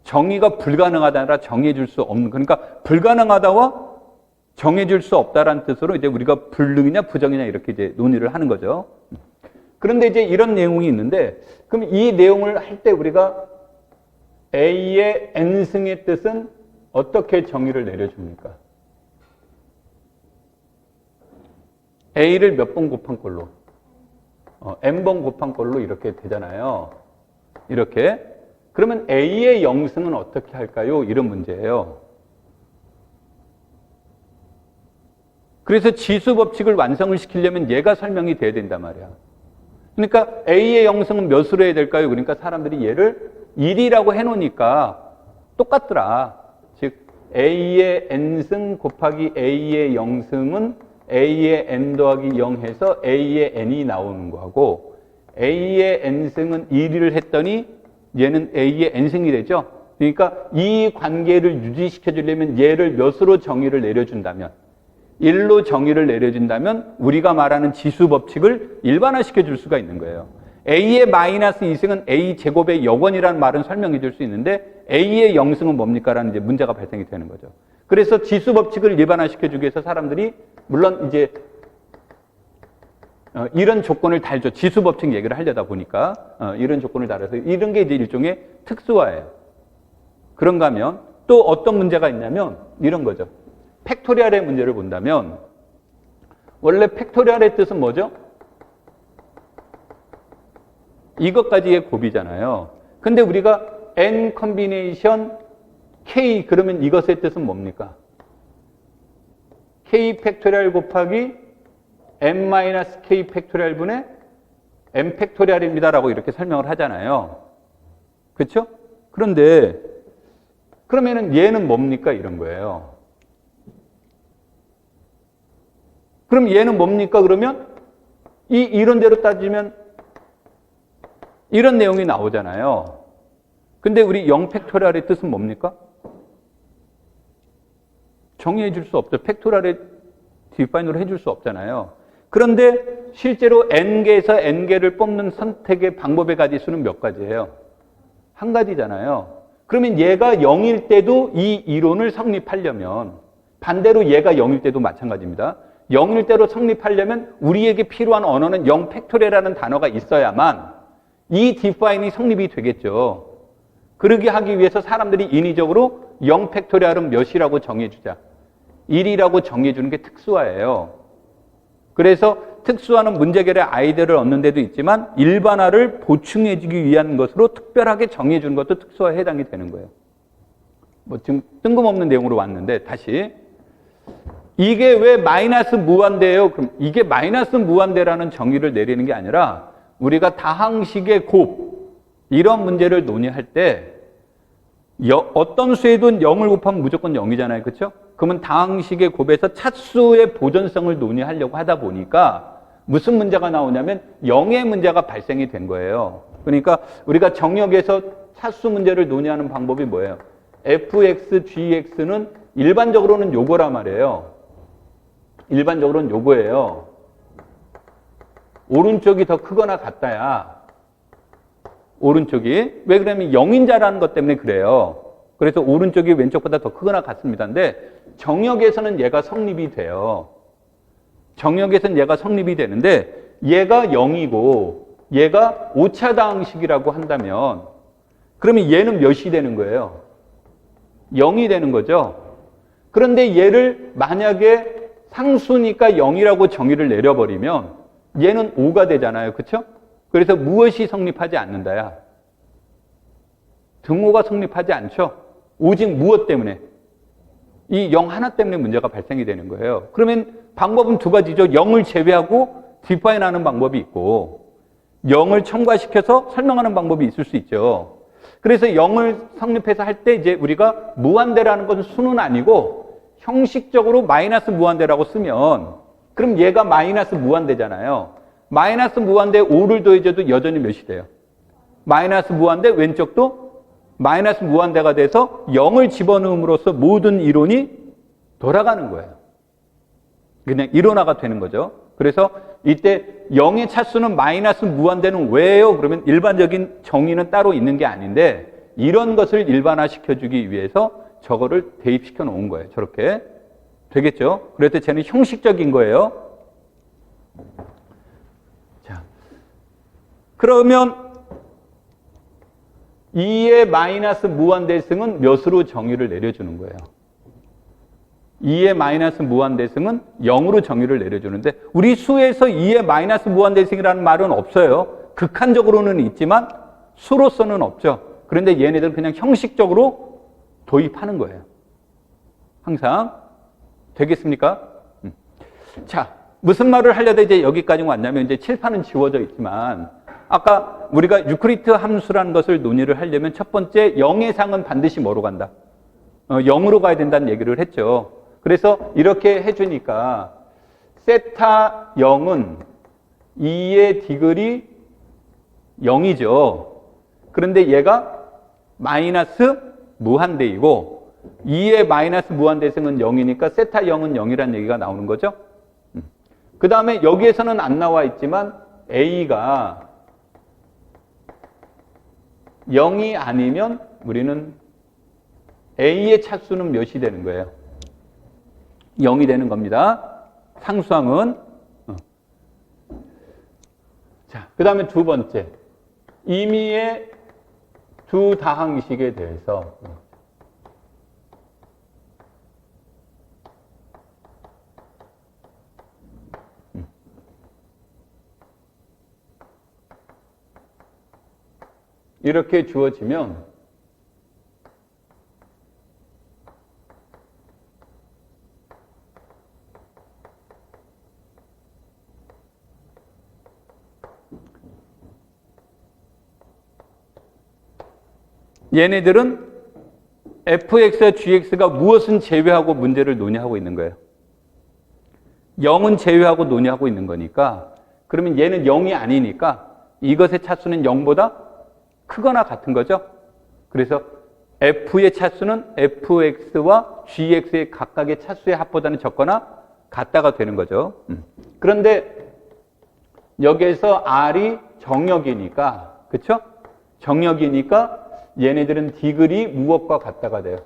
[SPEAKER 1] 정의가 불가능하다 아니라 정의해 줄 수 없는, 그러니까 불가능하다와 정해 줄 수 없다라는 뜻으로 이제 우리가 불능이냐 부정이냐 이렇게 이제 논의를 하는 거죠. 그런데 이제 이런 내용이 있는데 그럼 이 내용을 할 때 우리가 A의 N승의 뜻은 어떻게 정의를 내려줍니까? A를 몇 번 곱한 꼴로? N번 곱한 꼴로 이렇게 되잖아요. 이렇게. 그러면 A의 영승은 어떻게 할까요? 이런 문제예요. 그래서 지수법칙을 완성을 시키려면 얘가 설명이 돼야 된단 말이야. 그러니까 A의 영승은 몇으로 해야 될까요? 그러니까 사람들이 얘를 1이라고 해놓으니까 똑같더라. 즉 A의 N승 곱하기 A의 영승은 A의 N 더하기 0 해서 A의 N이 나오는 거하고 A의 N승은 1을 했더니 얘는 A의 N승이 되죠. 그러니까 이 관계를 유지시켜 주려면 얘를 몇으로 정의를 내려준다면 1로 정의를 내려준다면 우리가 말하는 지수법칙을 일반화시켜 줄 수가 있는 거예요. A의 마이너스 2승은 A 제곱의 역원이라는 말은 설명해 줄 수 있는데 A의 영승은 뭡니까? 라는 이제 문제가 발생이 되는 거죠. 그래서 지수법칙을 일반화시켜 주기 위해서 사람들이 물론 이제 이런 조건을 달죠. 지수법칙 얘기를 하려다 보니까 이런 조건을 달아서 이런 게 이제 일종의 특수화예요. 그런가 하면 또 어떤 문제가 있냐면 이런 거죠. 팩토리얼의 문제를 본다면 원래 팩토리얼의 뜻은 뭐죠? 이것까지의 곱이잖아요. 근데 우리가 n 컨비네이션 k 그러면 이것의 뜻은 뭡니까? k 팩토리얼 곱하기 n-k 팩토리얼 분의 n 팩토리얼입니다라고 이렇게 설명을 하잖아요. 그렇죠? 그런데 그러면은 얘는 뭡니까? 이런 거예요. 그럼 얘는 뭡니까? 그러면 이 이론대로 따지면 이런 내용이 나오잖아요. 근데 우리 0 팩토리얼의 뜻은 뭡니까? 정의해 줄 수 없죠. 팩토리얼에 디파인으로 해줄 수 없잖아요. 그런데 실제로 n개에서 n개를 뽑는 선택의 방법의 가지수는 몇 가지예요? 한 가지잖아요. 그러면 얘가 0일 때도 이 이론을 성립하려면, 반대로 얘가 0일 때도 마찬가지입니다. 0일 때로 성립하려면 우리에게 필요한 언어는 0 팩토리얼이라는 단어가 있어야만 이 디파인이 성립이 되겠죠. 그러게 하기 위해서 사람들이 인위적으로 0 팩토리얼은 몇이라고 정해주자. 1이라고 정해주는 게 특수화예요. 그래서 특수화는 문제결의 아이디어를 얻는 데도 있지만 일반화를 보충해주기 위한 것으로 특별하게 정해주는 것도 특수화에 해당이 되는 거예요. 뭐 지금 뜬금없는 내용으로 왔는데 다시. 이게 왜 마이너스 무한대예요? 그럼 이게 마이너스 무한대라는 정의를 내리는 게 아니라 우리가 다항식의 곱 이런 문제를 논의할 때 어떤 수에도 0을 곱하면 무조건 0이잖아요. 그렇죠? 그러면 다항식의 곱에서 차수의 보존성을 논의하려고 하다 보니까 무슨 문제가 나오냐면 0의 문제가 발생이 된 거예요. 그러니까 우리가 정역에서 차수 문제를 논의하는 방법이 뭐예요? fx, gx는 일반적으로는 요거란 말이에요. 일반적으로는 요거예요. 오른쪽이 더 크거나 같다야. 오른쪽이. 왜 그러냐면 0인자라는 것 때문에 그래요. 그래서 오른쪽이 왼쪽보다 더 크거나 같습니다. 근데 정역에서는 얘가 성립이 돼요. 정역에서는 얘가 성립이 되는데 얘가 0이고 얘가 오차다항식이라고 한다면 그러면 얘는 몇이 되는 거예요? 0이 되는 거죠. 그런데 얘를 만약에 상수니까 0이라고 정의를 내려버리면 얘는 5가 되잖아요. 그렇죠? 그래서 무엇이 성립하지 않는다야? 등호가 성립하지 않죠. 오직 무엇 때문에? 이 0 하나 때문에 문제가 발생이 되는 거예요. 그러면 방법은 두 가지죠. 0을 제외하고 디파인하는 방법이 있고 0을 첨가시켜서 설명하는 방법이 있을 수 있죠. 그래서 0을 성립해서 할 때 이제 우리가 무한대라는 것은 수는 아니고 형식적으로 마이너스 무한대라고 쓰면 그럼 얘가 마이너스 무한대잖아요. 마이너스 무한대에 5를 더해줘도 여전히 몇이 돼요? 마이너스 무한대 왼쪽도 마이너스 무한대가 돼서 0을 집어넣음으로써 모든 이론이 돌아가는 거예요. 그냥 이론화가 되는 거죠. 그래서 이때 0의 차수는 마이너스 무한대는 왜요? 그러면 일반적인 정의는 따로 있는 게 아닌데 이런 것을 일반화시켜주기 위해서 저거를 대입시켜 놓은 거예요. 저렇게. 되겠죠? 그래서 쟤는 형식적인 거예요. 자, 그러면 2의 마이너스 무한대승은 몇으로 정의를 내려주는 거예요? 2의 마이너스 무한대승은 0으로 정의를 내려주는데 우리 수에서 2의 마이너스 무한대승이라는 말은 없어요. 극한적으로는 있지만 수로서는 없죠. 그런데 얘네들은 그냥 형식적으로 도입하는 거예요. 항상. 되겠습니까? 자, 무슨 말을 하려다 이제 여기까지 왔냐면 이제 칠판은 지워져 있지만 아까 우리가 유클리드 함수라는 것을 논의를 하려면 첫 번째 0의 상은 반드시 뭐로 간다? 0으로 가야 된다는 얘기를 했죠. 그래서 이렇게 해주니까 세타 0은 2의 디글이 0이죠. 그런데 얘가 마이너스 무한대이고 2의 마이너스 무한대승은 0이니까 세타 0은 0이라는 얘기가 나오는 거죠. 그 다음에 여기에서는 안 나와 있지만 A가 0이 아니면 우리는 A의 차수는 몇이 되는 거예요? 0이 되는 겁니다. 상수항은. 자, 그 다음에 두 번째. 임의의 두 다항식에 대해서 이렇게 주어지면 얘네들은 fx와 gx가 무엇은 제외하고 문제를 논의하고 있는 거예요. 0은 제외하고 논의하고 있는 거니까 그러면 얘는 0이 아니니까 이것의 차수는 0보다 크거나 같은 거죠. 그래서 f의 차수는 fx와 gx의 각각의 차수의 합보다는 적거나 같다가 되는 거죠. 그런데 여기에서 r이 정역이니까, 그쵸? 정역이니까 얘네들은 디글이 무엇과 같다가 돼요?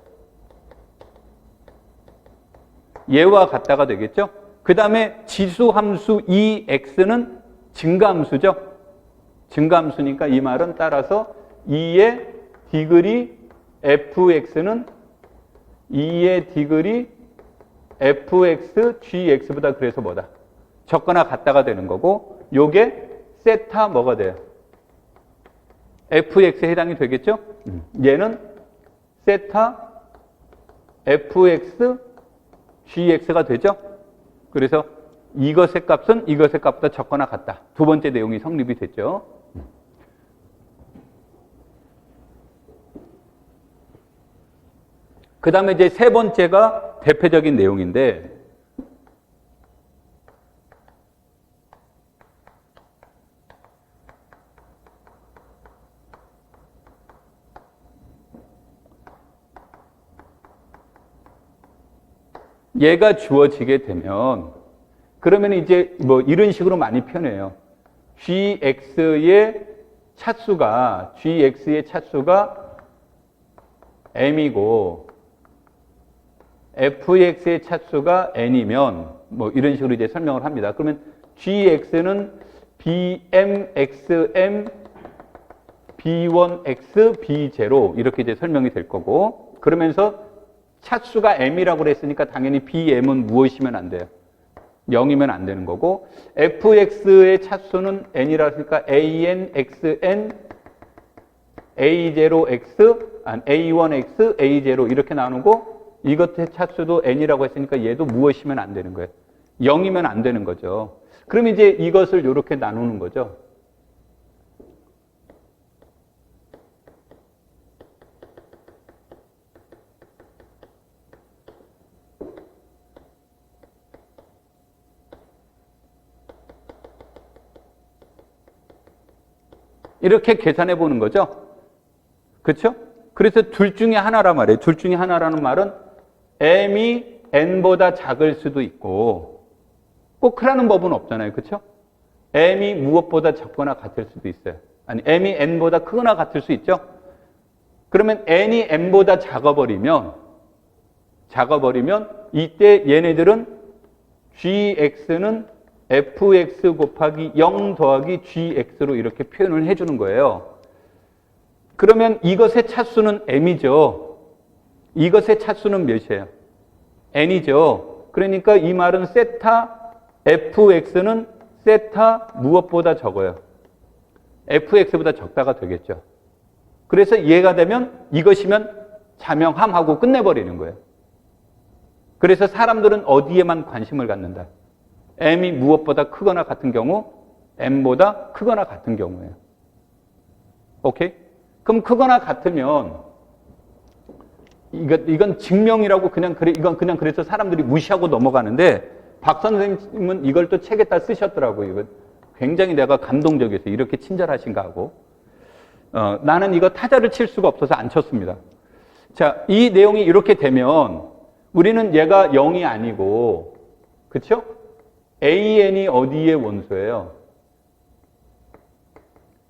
[SPEAKER 1] 얘와 같다가 되겠죠? 그 다음에 지수함수 ex는 증가함수죠? 증가함수니까 이 말은 따라서 2의 디글이 fx는 2의 디글이 fx, gx보다 그래서 뭐다? 적거나 같다가 되는 거고, 요게 세타 뭐가 돼요? fx에 해당이 되겠죠? 얘는 세타 fx, gx가 되죠? 그래서 이것의 값은 이것의 값보다 적거나 같다. 두 번째 내용이 성립이 됐죠. 그 다음에 이제 세 번째가 대표적인 내용인데, 얘가 주어지게 되면, 그러면 이제 뭐 이런 식으로 많이 표현해요. gx의 차수가 m이고, fx의 차수가 n이면, 뭐 이런 식으로 이제 설명을 합니다. 그러면 gx는 bmxm, b1x, b0 이렇게 이제 설명이 될 거고, 그러면서 차수가 m이라고 그랬으니까 당연히 bm은 무엇이면 안 돼요? 0이면 안 되는 거고, fx의 차수는 n이라고 했으니까 an, xn, a0x, a1x, a0 이렇게 나누고, 이것의 차수도 n이라고 했으니까 얘도 무엇이면 안 되는 거예요? 0이면 안 되는 거죠. 그럼 이제 이것을 이렇게 나누는 거죠. 이렇게 계산해 보는 거죠. 그렇죠? 그래서 둘 중에 하나란 말이에요. 둘 중에 하나라는 말은 m이 n보다 작을 수도 있고, 꼭 그라는 법은 없잖아요. 그렇죠? m이 무엇보다 적거나 같을 수도 있어요. 아니, m이 n보다 크거나 같을 수 있죠? 그러면 n이 m보다 작아버리면 이때 얘네들은 gx는 fx 곱하기 0 더하기 gx로 이렇게 표현을 해주는 거예요. 그러면 이것의 차수는 m이죠. 이것의 차수는 몇이에요? n이죠. 그러니까 이 말은 세타 fx는 세타 무엇보다 적어요? fx보다 적다가 되겠죠. 그래서 얘가 되면 이것이면 자명함하고 끝내버리는 거예요. 그래서 사람들은 어디에만 관심을 갖는다? m이 무엇보다 크거나 같은 경우, m보다 크거나 같은 경우예요. 오케이? 그럼 크거나 같으면 이건 증명이라고 이건 그냥 그래서 사람들이 무시하고 넘어가는데, 박 선생님은 이걸 또 책에다 쓰셨더라고요. 이거 굉장히 내가 감동적이어서 이렇게 친절하신가 하고. 나는 이거 타자를 칠 수가 없어서 안 쳤습니다. 자, 이 내용이 이렇게 되면 우리는 얘가 0이 아니고, 그쵸? an이 어디의 원소예요?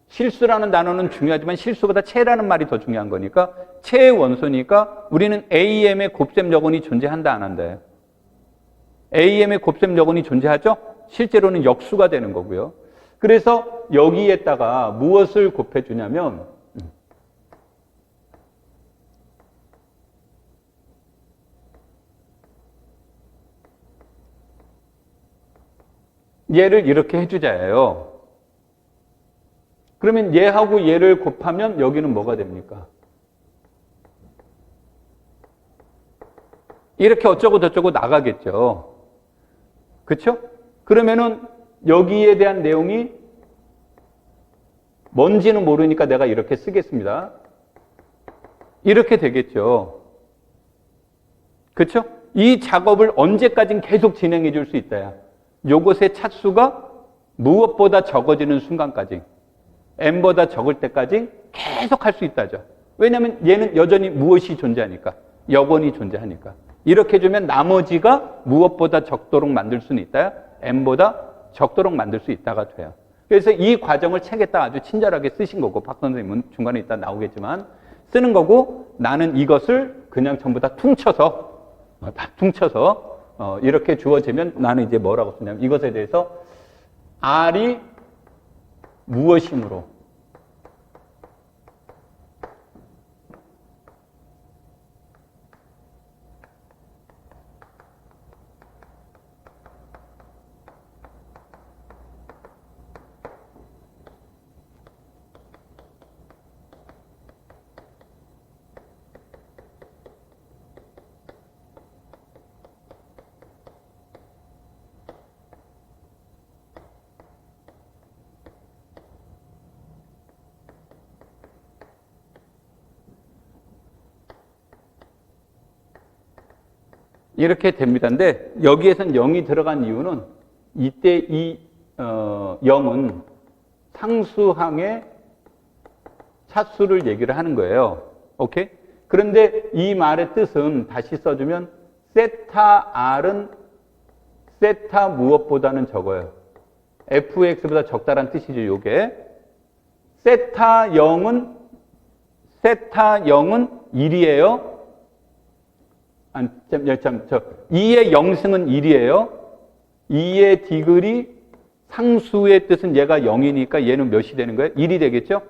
[SPEAKER 1] 실수라는 단어는 중요하지만 실수보다 체라는 말이 더 중요한 거니까 체의 원소니까 우리는 am의 곱셈 적언이 존재한다 안 한다요? am의 곱셈 적언이 존재하죠? 실제로는 역수가 되는 거고요. 그래서 여기에다가 무엇을 곱해주냐면 얘를 이렇게 해주자예요. 그러면 얘하고 얘를 곱하면 여기는 뭐가 됩니까? 이렇게 어쩌고 저쩌고 나가겠죠. 그렇죠? 그러면은 여기에 대한 내용이 뭔지는 모르니까 내가 이렇게 쓰겠습니다. 이렇게 되겠죠. 그렇죠? 이 작업을 언제까지 계속 진행해 줄 수 있다야. 요것의 차수가 무엇보다 적어지는 순간까지, m보다 적을 때까지 계속 할 수 있다죠. 왜냐하면 얘는 여전히 무엇이 존재하니까. 여건이 존재하니까. 이렇게 주면 나머지가 무엇보다 적도록 만들 수는 있다. n보다 적도록 만들 수 있다가 돼요. 그래서 이 과정을 책에다 아주 친절하게 쓰신 거고, 박 선생님은 중간에 이따 나오겠지만 쓰는 거고, 나는 이것을 그냥 전부 다 퉁쳐서 이렇게 주어지면 나는 이제 뭐라고 쓰냐면 이것에 대해서 R이 무엇이므로 이렇게 됩니다. 근데 여기에선 0이 들어간 이유는 이때 이 0은 상수항의 차수를 얘기를 하는 거예요. 오케이? 그런데 이 말의 뜻은 다시 써주면 세타 R은 세타 무엇보다는 적어요. fx보다 적다란 뜻이죠. 요게. 세타 0은 1이에요. 2의 영승은 1이에요. 2의 디글이 상수의 뜻은 얘가 0이니까 얘는 몇이 되는 거예요? 1이 되겠죠?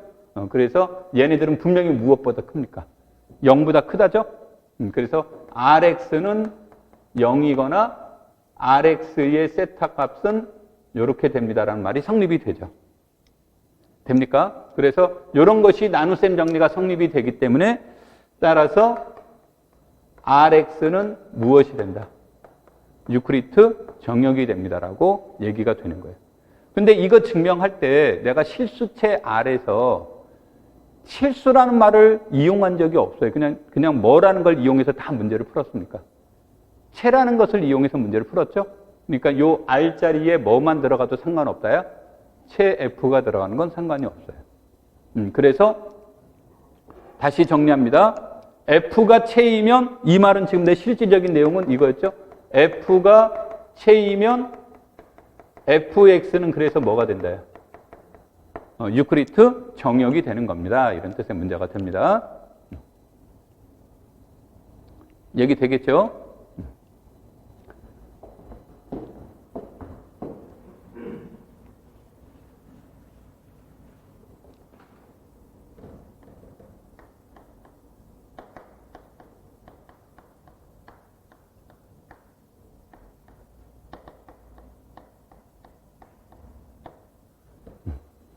[SPEAKER 1] 그래서 얘네들은 분명히 무엇보다 큽니까? 0보다 크다죠? 그래서 Rx는 0이거나 Rx의 세타 값은 이렇게 됩니다라는 말이 성립이 되죠. 됩니까? 그래서 이런 것이 나눗셈 정리가 성립이 되기 때문에 따라서 Rx는 무엇이 된다? 유클리드 정역이 됩니다라고 얘기가 되는 거예요. 근데 이거 증명할 때 내가 실수체 R에서 실수라는 말을 이용한 적이 없어요. 그냥 뭐라는 걸 이용해서 다 문제를 풀었습니까? 채라는 것을 이용해서 문제를 풀었죠? 그러니까 요 R 자리에 뭐만 들어가도 상관없다야? 채 F가 들어가는 건 상관이 없어요. 그래서 다시 정리합니다. F가 채이면 이 말은 지금 내 실질적인 내용은 이거였죠. F가 채이면 Fx는 그래서 뭐가 된다요? 유클리드 정역이 되는 겁니다. 이런 뜻의 문제가 됩니다. 얘기 되겠죠?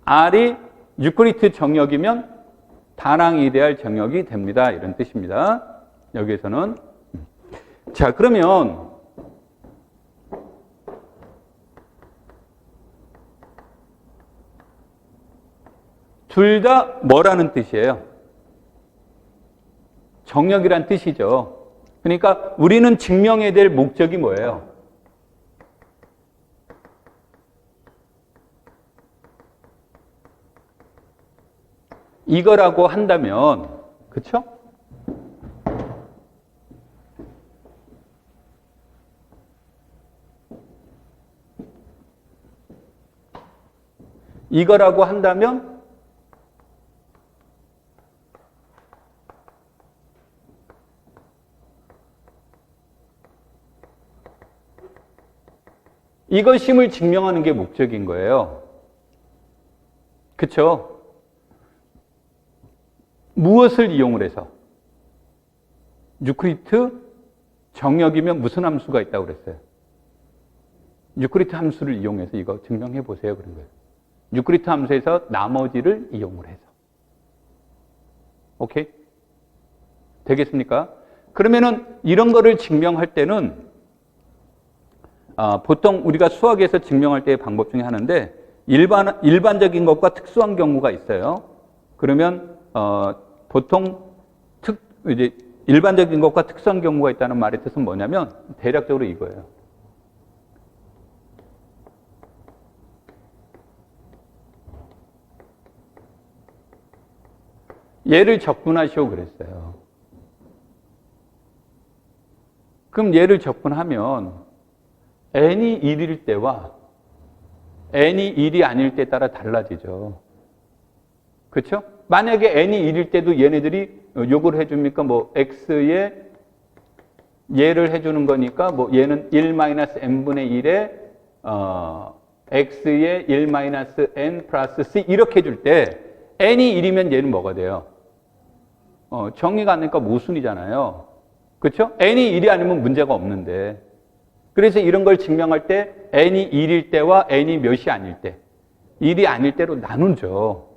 [SPEAKER 1] R이 유클리드 정역이면 다낭 이데알 정역이 됩니다. 이런 뜻입니다. 여기에서는. 자, 그러면 둘 다 뭐라는 뜻이에요? 정역이란 뜻이죠. 그러니까 우리는 증명해야 될 목적이 뭐예요? 이거라고 한다면, 그쵸? 이거라고 한다면 이것임을 증명하는 게 목적인 거예요. 그쵸? 무엇을 이용을 해서? 유클리드 정역이면 무슨 함수가 있다고 그랬어요? 유클리드 함수를 이용해서 이거 증명해 보세요. 그런 거예요. 유클리드 함수에서 나머지를 이용을 해서. 오케이? 되겠습니까? 그러면은 이런 거를 증명할 때는 보통 우리가 수학에서 증명할 때의 방법 중에 하나인데 일반적인 것과 특수한 경우가 있어요. 그러면 보통 이제 일반적인 것과 특수한 경우가 있다는 말의 뜻은 뭐냐면 대략적으로 이거예요. 얘를 적분하시오 그랬어요. 그럼 얘를 적분하면 n이 1일 때와 n이 1이 아닐 때 따라 달라지죠. 그렇죠? 만약에 n이 1일 때도 얘네들이 요걸 해줍니까? 뭐 x에 얘를 해주는 거니까 뭐 얘는 1-n분의 1에 x에 1-n 플러스 c 이렇게 해줄 때 n이 1이면 얘는 뭐가 돼요? 정의가 안 되니까 모순이잖아요. 그렇죠? n이 1이 아니면 문제가 없는데. 그래서 이런 걸 증명할 때 n이 1일 때와 n이 몇이 아닐 때, 1이 아닐 때로 나누죠.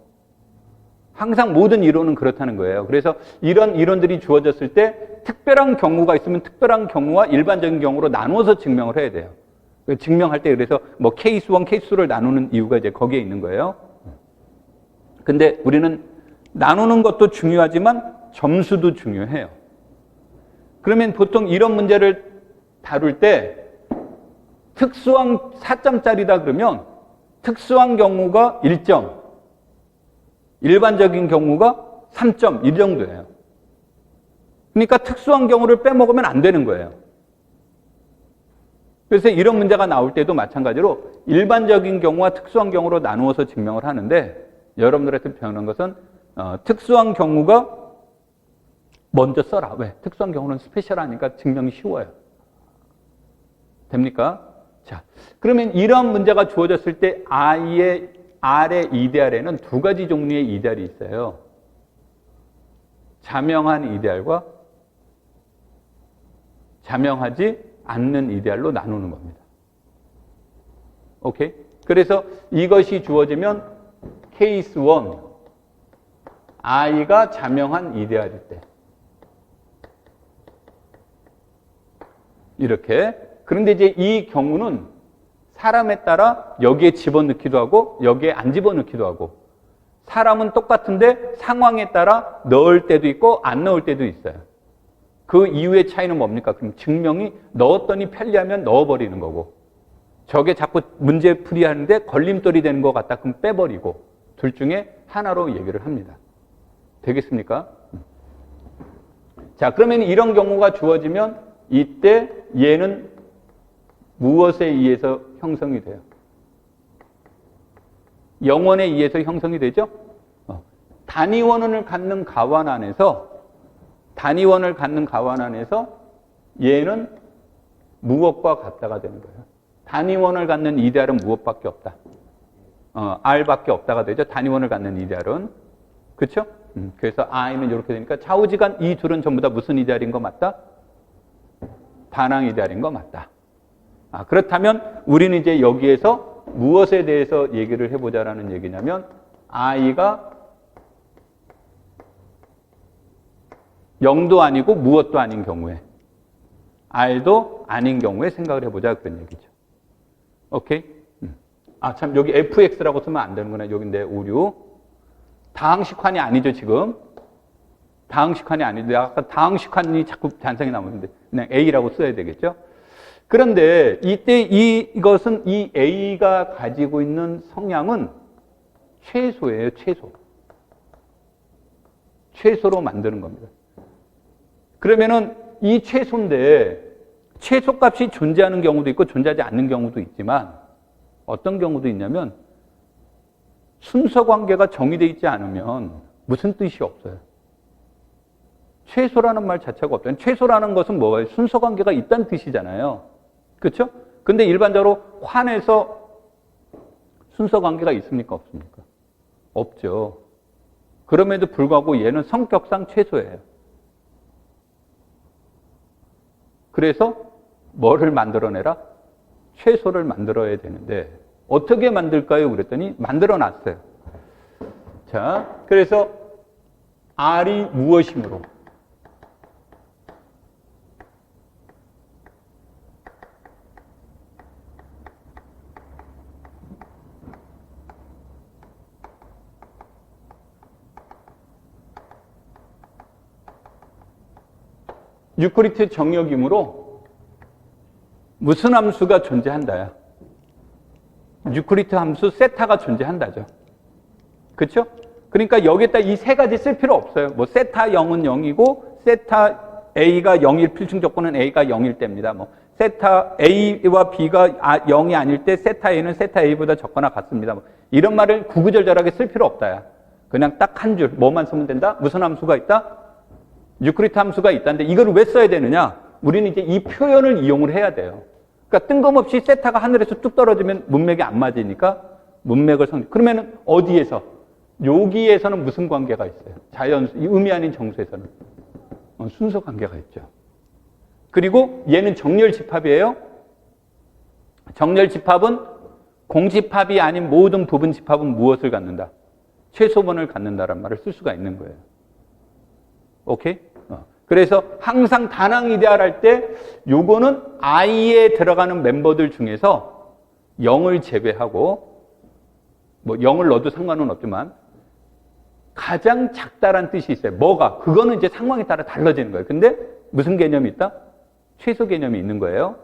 [SPEAKER 1] 항상 모든 이론은 그렇다는 거예요. 그래서 이런 이론들이 주어졌을 때 특별한 경우가 있으면 특별한 경우와 일반적인 경우로 나누어서 증명을 해야 돼요. 증명할 때 그래서 뭐 케이스 1, 케이스 2를 나누는 이유가 이제 거기에 있는 거예요. 근데 우리는 나누는 것도 중요하지만 점수도 중요해요. 그러면 보통 이런 문제를 다룰 때 특수한 4점짜리다 그러면 특수한 경우가 1점, 일반적인 경우가 3점 이 정도예요. 그러니까 특수한 경우를 빼먹으면 안 되는 거예요. 그래서 이런 문제가 나올 때도 마찬가지로 일반적인 경우와 특수한 경우로 나누어서 증명을 하는데 여러분들한테 배우는 것은 특수한 경우가 먼저 써라. 왜? 특수한 경우는 스페셜하니까 증명이 쉬워요. 됩니까? 자, 그러면 이런 문제가 주어졌을 때 I의 R의 이데알에는 두 가지 종류의 이데알이 있어요. 자명한 이데알과 자명하지 않는 이데알로 나누는 겁니다. 오케이? 그래서 이것이 주어지면 케이스 1, I가 자명한 이데알일 때. 이렇게. 그런데 이제 이 경우는 사람에 따라 여기에 집어넣기도 하고 여기에 안 집어넣기도 하고 사람은 똑같은데 상황에 따라 넣을 때도 있고 안 넣을 때도 있어요. 그 이유의 차이는 뭡니까? 그럼 증명이 넣었더니 편리하면 넣어버리는 거고 저게 자꾸 문제 풀이하는데 걸림돌이 되는 것 같다 그럼 빼버리고 둘 중에 하나로 얘기를 합니다. 되겠습니까? 자, 그러면 이런 경우가 주어지면 이때 얘는 무엇에 의해서 형성이 돼요? 영원에 의해서 형성이 되죠? 단위원을 갖는 가완 안에서 얘는 무엇과 같다가 되는 거예요. 단위원을 갖는 이데알은 무엇밖에 없다? R밖에 없다가 되죠. 단위원을 갖는 이데알은. 그렇죠? 그래서 I는 이렇게 되니까 좌우지간 이 둘은 전부 다 무슨 이데알인 거 맞다? 반항 이데알인 거 맞다. 그렇다면 우리는 이제 여기에서 무엇에 대해서 얘기를 해보자라는 얘기냐면 I가 0도 아니고 무엇도 아닌 경우에 R도 아닌 경우에 생각을 해보자 그런 얘기죠. 오케이? 참 여기 fx라고 쓰면 안 되는구나. 여기 내 오류. 다항식환이 아니죠 지금. 다항식환이 아닌데 아까 다항식환이 자꾸 잔상이 나오는데 그냥 a라고 써야 되겠죠. 그런데 이때 이것은 이 a가 가지고 있는 성향은 최소예요. 최소로 만드는 겁니다. 그러면은 이 최소인데 최소값이 존재하는 경우도 있고 존재하지 않는 경우도 있지만 어떤 경우도 있냐면 순서 관계가 정의되어 있지 않으면 무슨 뜻이 없어요. 최소라는 말 자체가 없잖아요. 최소라는 것은 뭐예요? 순서 관계가 있다는 뜻이잖아요. 그렇죠? 근데 일반적으로 환에서 순서 관계가 있습니까? 없습니까? 없죠. 그럼에도 불구하고 얘는 성격상 최소예요. 그래서 뭐를 만들어내라? 최소를 만들어야 되는데 어떻게 만들까요? 그랬더니 만들어 놨어요. 자, 그래서 R이 무엇이므로? 유클리드 정역이므로 무슨 함수가 존재한다야? 유클리드 함수 세타가 존재한다죠. 그렇죠? 그러니까 여기에다 이 세 가지 쓸 필요 없어요. 뭐 세타 0은 0이고 세타 A가 0일 필충 조건은 A가 0일 때입니다. 뭐 세타 A와 B가 0이 아닐 때 세타 A는 세타 A보다 적거나 같습니다. 뭐 이런 말을 구구절절하게 쓸 필요 없다야. 그냥 딱 한 줄 뭐만 쓰면 된다? 무슨 함수가 있다? 유클리드 함수가 있다는데 이걸 왜 써야 되느냐? 우리는 이제 이 표현을 이용을 해야 돼요. 그러니까 뜬금없이 세타가 하늘에서 뚝 떨어지면 문맥이 안 맞으니까 문맥을 그러면 어디에서? 여기에서는 무슨 관계가 있어요? 자연수, 의미 아닌 정수에서는 순서 관계가 있죠. 그리고 얘는 정렬 집합이에요. 정렬 집합은 공집합이 아닌 모든 부분 집합은 무엇을 갖는다? 최소번을 갖는다라는 말을 쓸 수가 있는 거예요. 오케이? 그래서 항상 단항 이데알 때 요거는 I에 들어가는 멤버들 중에서 0을 제외하고 뭐 0을 넣어도 상관은 없지만 가장 작다란 뜻이 있어요. 뭐가? 그거는 이제 상황에 따라 달라지는 거예요. 근데 무슨 개념이 있다? 최소 개념이 있는 거예요.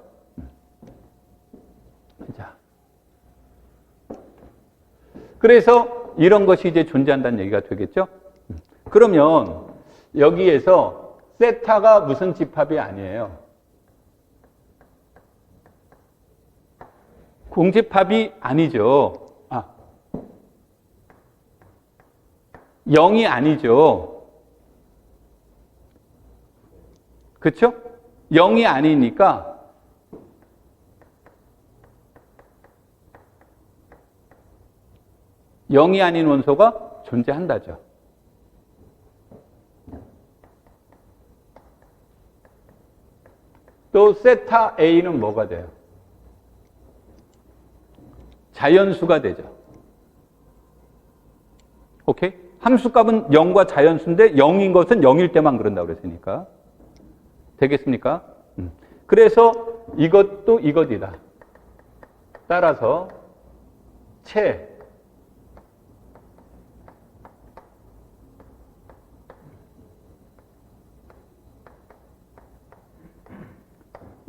[SPEAKER 1] 자. 그래서 이런 것이 이제 존재한다는 얘기가 되겠죠? 그러면 여기에서 세타가 무슨 집합이 아니에요? 공집합이 아니죠. 0이 아니죠. 그렇죠? 0이 아니니까 영이 아닌 원소가 존재한다죠. 또 세타 A는 뭐가 돼요? 자연수가 되죠. 오케이? 함수값은 0과 자연수인데 0인 것은 0일 때만 그런다고 그랬으니까. 되겠습니까? 그래서 이것도 이것이다. 따라서 채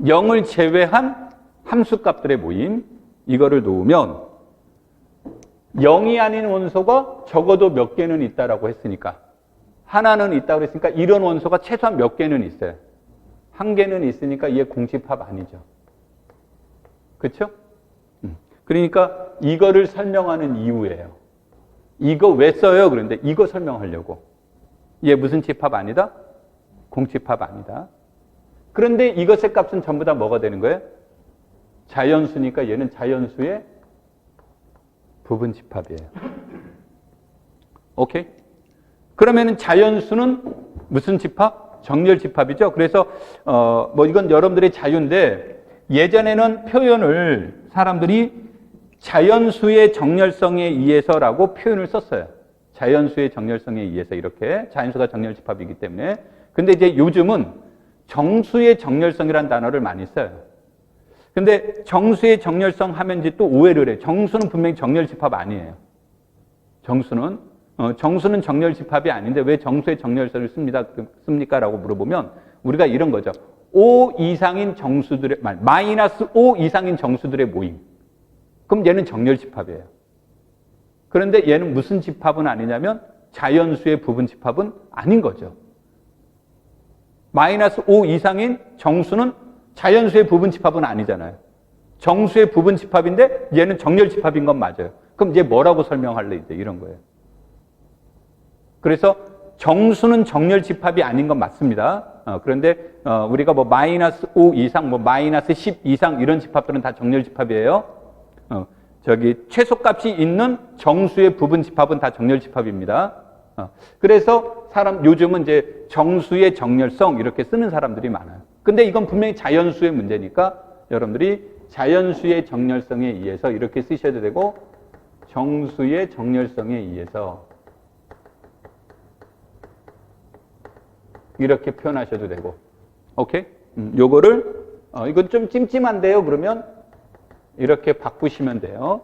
[SPEAKER 1] 0을 제외한 함수값들의 모임, 이거를 놓으면 0이 아닌 원소가 적어도 몇 개는 있다라고 했으니까, 하나는 있다고 그랬으니까 이런 원소가 최소한 몇 개는 있어요. 한 개는 있으니까 얘 공집합 아니죠. 그렇죠? 그러니까 이거를 설명하는 이유예요. 이거 왜 써요? 그런데 이거 설명하려고. 얘 무슨 집합 아니다? 공집합 아니다. 그런데 이것의 값은 전부 다 뭐가 되는 거예요? 자연수니까 얘는 자연수의 부분 집합이에요. 오케이? 그러면은 자연수는 무슨 집합? 정렬 집합이죠. 그래서 뭐 이건 여러분들의 자유인데, 예전에는 표현을 사람들이 자연수의 정렬성에 의해서라고 표현을 썼어요. 자연수의 정렬성에 의해서, 이렇게 자연수가 정렬 집합이기 때문에. 근데 이제 요즘은 정수의 정렬성이라는 단어를 많이 써요. 근데 정수의 정렬성 하면 이제 또 오해를 해요. 정수는 분명히 정렬 집합 아니에요. 정수는 정렬 집합이 아닌데 왜 정수의 정렬성을 씁니까? 라고 물어보면 우리가 이런 거죠. 5 이상인 정수들의, 마이너스 5 이상인 정수들의 모임. 그럼 얘는 정렬 집합이에요. 그런데 얘는 무슨 집합은 아니냐면 자연수의 부분 집합은 아닌 거죠. 마이너스 5 이상인 정수는 자연수의 부분 집합은 아니잖아요. 정수의 부분 집합인데 얘는 정렬 집합인 건 맞아요. 그럼 얘 뭐라고 설명할래? 이제 이런 거예요. 그래서 정수는 정렬 집합이 아닌 건 맞습니다. 그런데 우리가 뭐 마이너스 5 이상, 뭐 마이너스 10 이상 이런 집합들은 다 정렬 집합이에요. 최소값이 있는 정수의 부분 집합은 다 정렬 집합입니다. 그래서 요즘은 이제 정수의 정렬성 이렇게 쓰는 사람들이 많아요. 근데 이건 분명히 자연수의 문제니까 여러분들이 자연수의 정렬성에 의해서 이렇게 쓰셔도 되고, 정수의 정렬성에 의해서 이렇게 표현하셔도 되고. 오케이? 요거를 이건 좀 찜찜한데요. 그러면 이렇게 바꾸시면 돼요.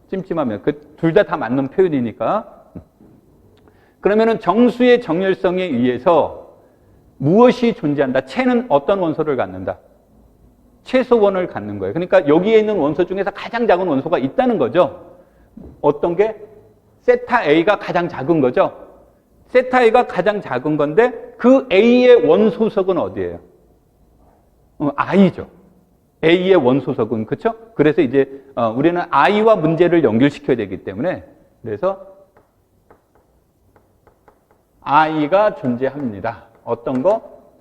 [SPEAKER 1] 찜찜하면 둘 다 맞는 표현이니까. 그러면은 정수의 정렬성에 의해서 무엇이 존재한다? 채는 어떤 원소를 갖는다? 최소원을 갖는 거예요. 그러니까 여기에 있는 원소 중에서 가장 작은 원소가 있다는 거죠. 어떤 게? 세타 A가 가장 작은 거죠. 세타 A가 가장 작은 건데 그 A의 원소석은 어디예요? I죠. A의 원소석은, 그렇죠? 그래서 이제 우리는 I와 문제를 연결시켜야 되기 때문에, 그래서 I가 존재합니다. 어떤 거?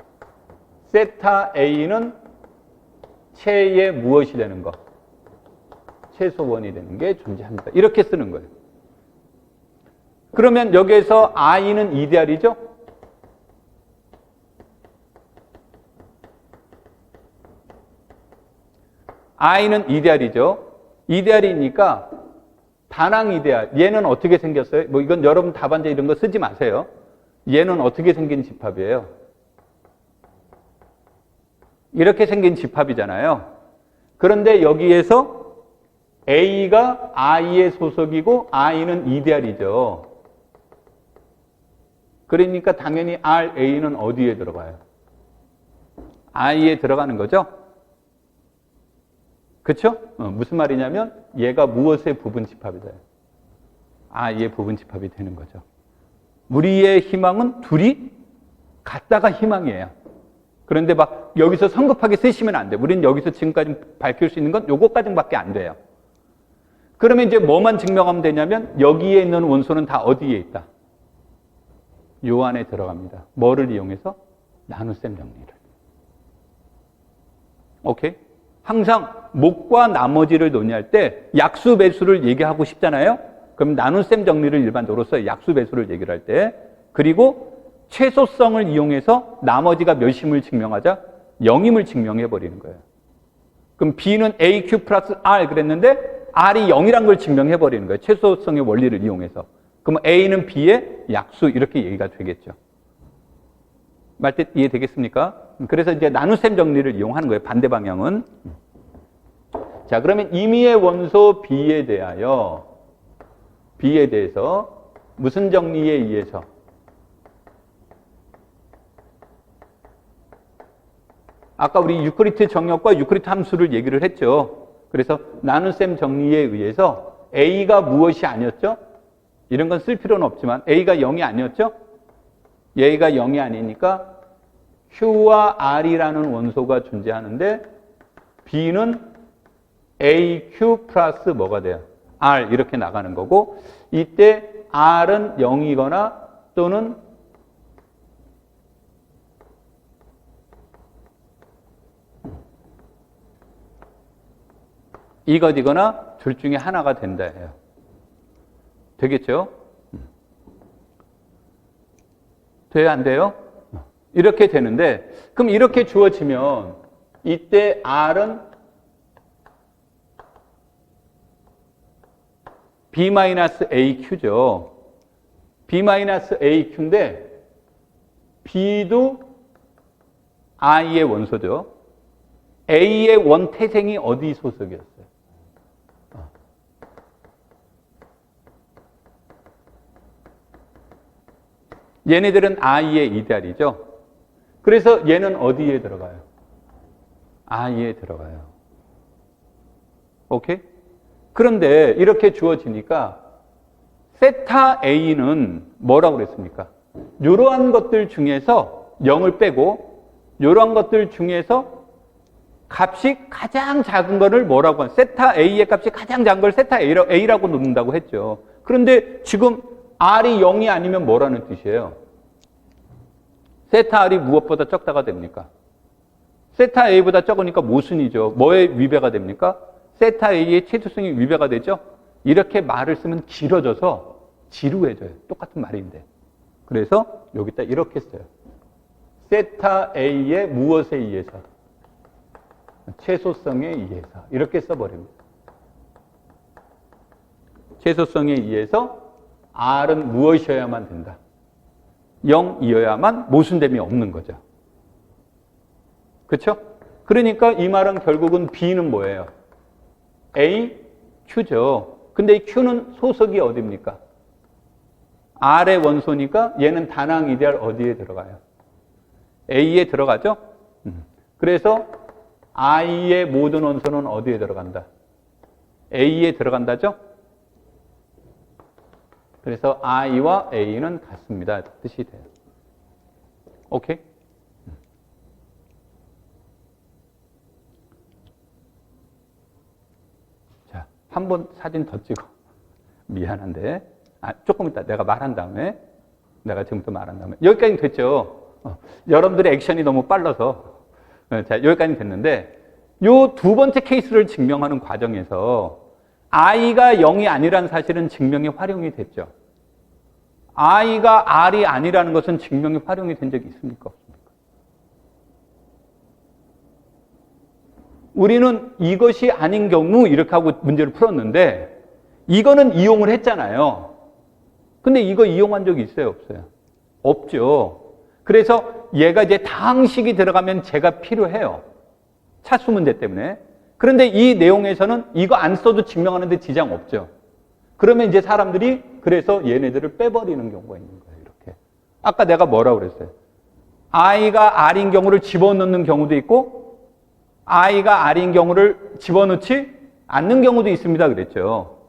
[SPEAKER 1] 세타 A는 최의 무엇이 되는 거? 최소원이 되는 게 존재합니다. 이렇게 쓰는 거예요. 그러면 여기에서 I는 이데알이죠? I는 이데알이죠. 이데알이니까 다낭 이데알. 얘는 어떻게 생겼어요? 뭐 이건 여러분 답안제 이런 거 쓰지 마세요. 얘는 어떻게 생긴 집합이에요? 이렇게 생긴 집합이잖아요. 그런데 여기에서 A가 I의 소속이고 I는 이데알이죠. 그러니까 당연히 RA는 어디에 들어가요? I에 들어가는 거죠? 그쵸? 무슨 말이냐면 얘가 무엇의 부분 집합이다. I의 부분 집합이 되는 거죠. 우리의 희망은 둘이 같다가 희망이에요. 그런데 막 여기서 성급하게 쓰시면 안 돼요. 우리는 여기서 지금까지 밝힐 수 있는 건 요거까지밖에 안 돼요. 그러면 이제 뭐만 증명하면 되냐면 여기에 있는 원소는 다 어디에 있다? 요 안에 들어갑니다. 뭐를 이용해서? 나눗셈 정리를. 오케이? 항상 목과 나머지를 논의할 때 약수 배수를 얘기하고 싶잖아요. 그럼 나눗셈 정리를 일반적으로 써요. 약수 배수를 얘기를 할 때. 그리고 최소성을 이용해서 나머지가 몇임을 증명하자? 0임을 증명해 버리는 거예요. 그럼 B는 AQ 플러스 R 그랬는데 R이 0이란 걸 증명해 버리는 거예요. 최소성의 원리를 이용해서. 그럼 A는 B의 약수 이렇게 얘기가 되겠죠. 말뜻 이해되겠습니까? 그래서 이제 나눗셈 정리를 이용하는 거예요. 반대 방향은. 자, 그러면 임의의 원소 B에 대해서 무슨 정리에 의해서? 아까 우리 유클리드 정역과 유클리드 함수를 얘기를 했죠. 그래서 나눗셈 정리에 의해서 A가 무엇이 아니었죠? 이런 건 쓸 필요는 없지만 A가 0이 아니었죠? 얘가 0이 아니니까 Q와 R이라는 원소가 존재하는데 B는 AQ 플러스 뭐가 돼요? R 이렇게 나가는 거고 이때 R은 0이거나 또는 이것이거나 둘 중에 하나가 된다 해요. 되겠죠? 돼요? 안 돼요? 이렇게 되는데 그럼 이렇게 주어지면 이때 R은 B-AQ죠. B-AQ인데 B도 I의 원소죠. A의 원태생이 어디 소속이었어요? 얘네들은 I의 이데알이죠. 그래서 얘는 어디에 들어가요? I에 들어가요. 오케이? 그런데 이렇게 주어지니까 세타 A는 뭐라고 그랬습니까? 이러한 것들 중에서 0을 빼고 이러한 것들 중에서 값이 가장 작은 거를 뭐라고 하는 세타 A의 값이 가장 작은 걸 세타 A라고 놓는다고 했죠. 그런데 지금 R이 0이 아니면 뭐라는 뜻이에요? 세타 R이 무엇보다 적다가 됩니까? 세타 A보다 적으니까 모순이죠. 뭐에 위배가 됩니까? 세타 A의 최소성이 위배가 되죠. 이렇게 말을 쓰면 길어져서 지루해져요. 똑같은 말인데. 그래서 여기다 이렇게 써요. 세타 A의 무엇에 의해서? 최소성에 의해서. 이렇게 써버립니다. 최소성에 의해서 R은 무엇이어야만 된다? 0이어야만 모순됨이 없는 거죠. 그렇죠? 그러니까 이 말은 결국은 B는 뭐예요? A, Q죠. 근데 이 Q는 소속이 어디입니까? R의 원소니까 얘는 다낭 이데알 어디에 들어가요? A에 들어가죠? 그래서 I의 모든 원소는 어디에 들어간다? A에 들어간다죠? 그래서 I와 A는 같습니다. 뜻이 돼요. 오케이? 자, 한 번 사진 더 찍어. 미안한데. 조금 이따 내가 말한 다음에, 내가 지금부터 말한 다음에. 여기까지 됐죠? 여러분들의 액션이 너무 빨라서. 자, 여기까지 됐는데, 요 두 번째 케이스를 증명하는 과정에서 I가 0이 아니라는 사실은 증명이 활용이 됐죠. I가 R이 아니라는 것은 증명이 활용이 된 적이 있습니까? 없습니까? 우리는 이것이 아닌 경우 이렇게 하고 문제를 풀었는데 이거는 이용을 했잖아요. 근데 이거 이용한 적이 있어요? 없어요? 없죠. 그래서 얘가 이제 다항식이 들어가면 제가 필요해요. 차수 문제 때문에. 그런데 이 내용에서는 이거 안 써도 증명하는데 지장 없죠. 그러면 이제 사람들이 그래서 얘네들을 빼버리는 경우가 있는 거예요. 이렇게. 아까 내가 뭐라고 그랬어요? I가 R인 경우를 집어넣는 경우도 있고 I가 R인 경우를 집어넣지 않는 경우도 있습니다. 그랬죠.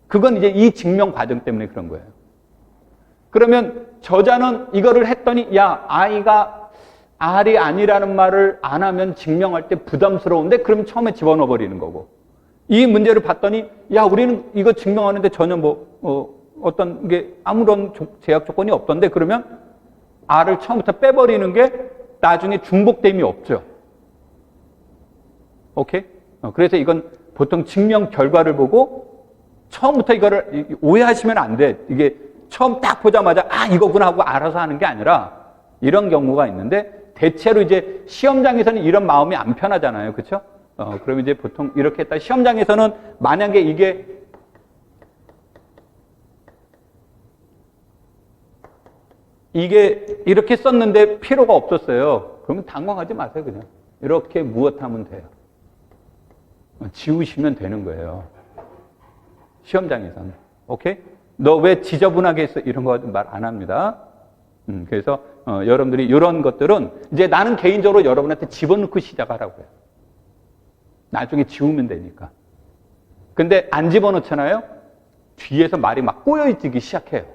[SPEAKER 1] 그건 이제 이 증명 과정 때문에 그런 거예요. 그러면 저자는 이거를 했더니 야, I가 R이 아니라는 말을 안 하면 증명할 때 부담스러운데 그럼 처음에 집어넣어 버리는 거고 이 문제를 봤더니 야, 우리는 이거 증명하는데 전혀 어떤 게 아무런 제약 조건이 없던데 그러면 R을 처음부터 빼버리는 게 나중에 중복됨이 없죠. 오케이? 그래서 이건 보통 증명 결과를 보고 처음부터 이거를 오해하시면 안 돼. 이게 처음 딱 보자마자 이거구나 하고 알아서 하는 게 아니라 이런 경우가 있는데 대체로 이제 시험장에서는 이런 마음이 안 편하잖아요. 그렇죠? 그러면 이제 보통 이렇게 했다. 시험장에서는 만약에 이게 이렇게 썼는데 필요가 없었어요. 그러면 당황하지 마세요. 그냥 이렇게 무엇하면 돼요. 지우시면 되는 거예요. 시험장에서는. 오케이? 너 왜 지저분하게 했어? 이런 거 말 안 합니다. 그래서 여러분들이 이런 것들은 이제 나는 개인적으로 여러분한테 집어넣고 시작하라고요. 나중에 지우면 되니까. 근데 안 집어넣잖아요? 뒤에서 말이 막 꼬여지기 시작해요.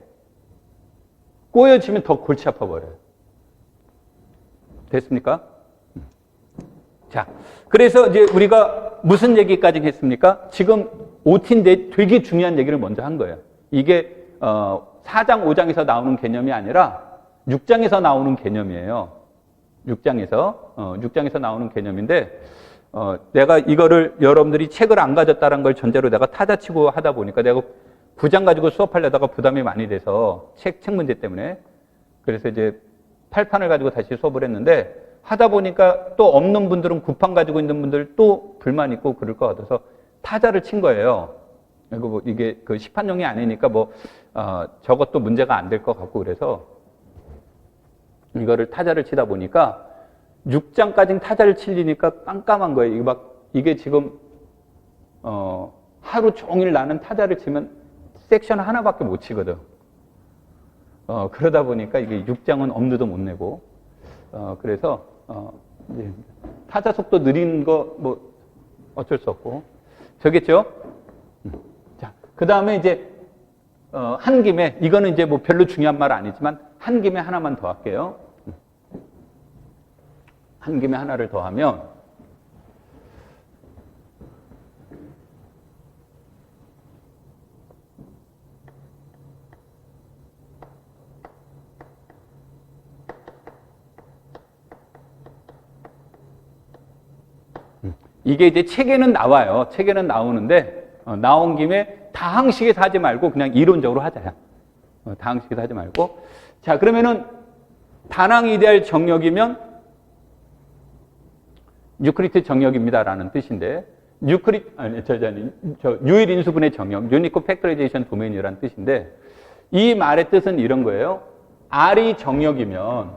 [SPEAKER 1] 꼬여지면 더 골치 아파버려요. 됐습니까? 자, 그래서 이제 우리가 무슨 얘기까지 했습니까? 지금 OT인데 되게 중요한 얘기를 먼저 한 거예요. 이게 4장, 5장에서 나오는 개념이 아니라 6장에서 나오는 개념이에요. 6장에서 나오는 개념인데 내가 이거를 여러분들이 책을 안 가졌다는 걸 전제로 내가 타자치고 하다 보니까 내가 9장 가지고 수업하려다가 부담이 많이 돼서 책 문제 때문에 그래서 이제 8판을 가지고 다시 수업을 했는데 하다 보니까 또 없는 분들은 9판 가지고 있는 분들 또 불만 있고 그럴 것 같아서 타자를 친 거예요. 그리고 뭐 이게 그 시판용이 아니니까 저것도 문제가 안 될 것 같고 그래서 이거를 타자를 치다 보니까 6장까지는 타자를 치려니까 깜깜한 거예요. 이게 지금 하루 종일 나는 타자를 치면 섹션 하나밖에 못 치거든. 그러다 보니까 이게 6장은 엄두도 못 내고 그래서 이제 타자 속도 느린 거 뭐 어쩔 수 없고 저겠죠. 자, 그 다음에 이제 한 김에 이거는 이제 뭐 별로 중요한 말 아니지만 한 김에 하나만 더 할게요. 한 김에 하나를 더 하면 이게 이제 책에는 나와요. 책에는 나오는데 나온 김에 다항식에서 하지 말고 그냥 이론적으로 하자요. 다항식에서 하지 말고. 자, 그러면은 다낭 이데알 정역이면 유클리드 정역입니다라는 뜻인데 유일 인수분해 정역, 유니크 팩터라이제이션 도메인이라는 뜻인데 이 말의 뜻은 이런 거예요. R이 정역이면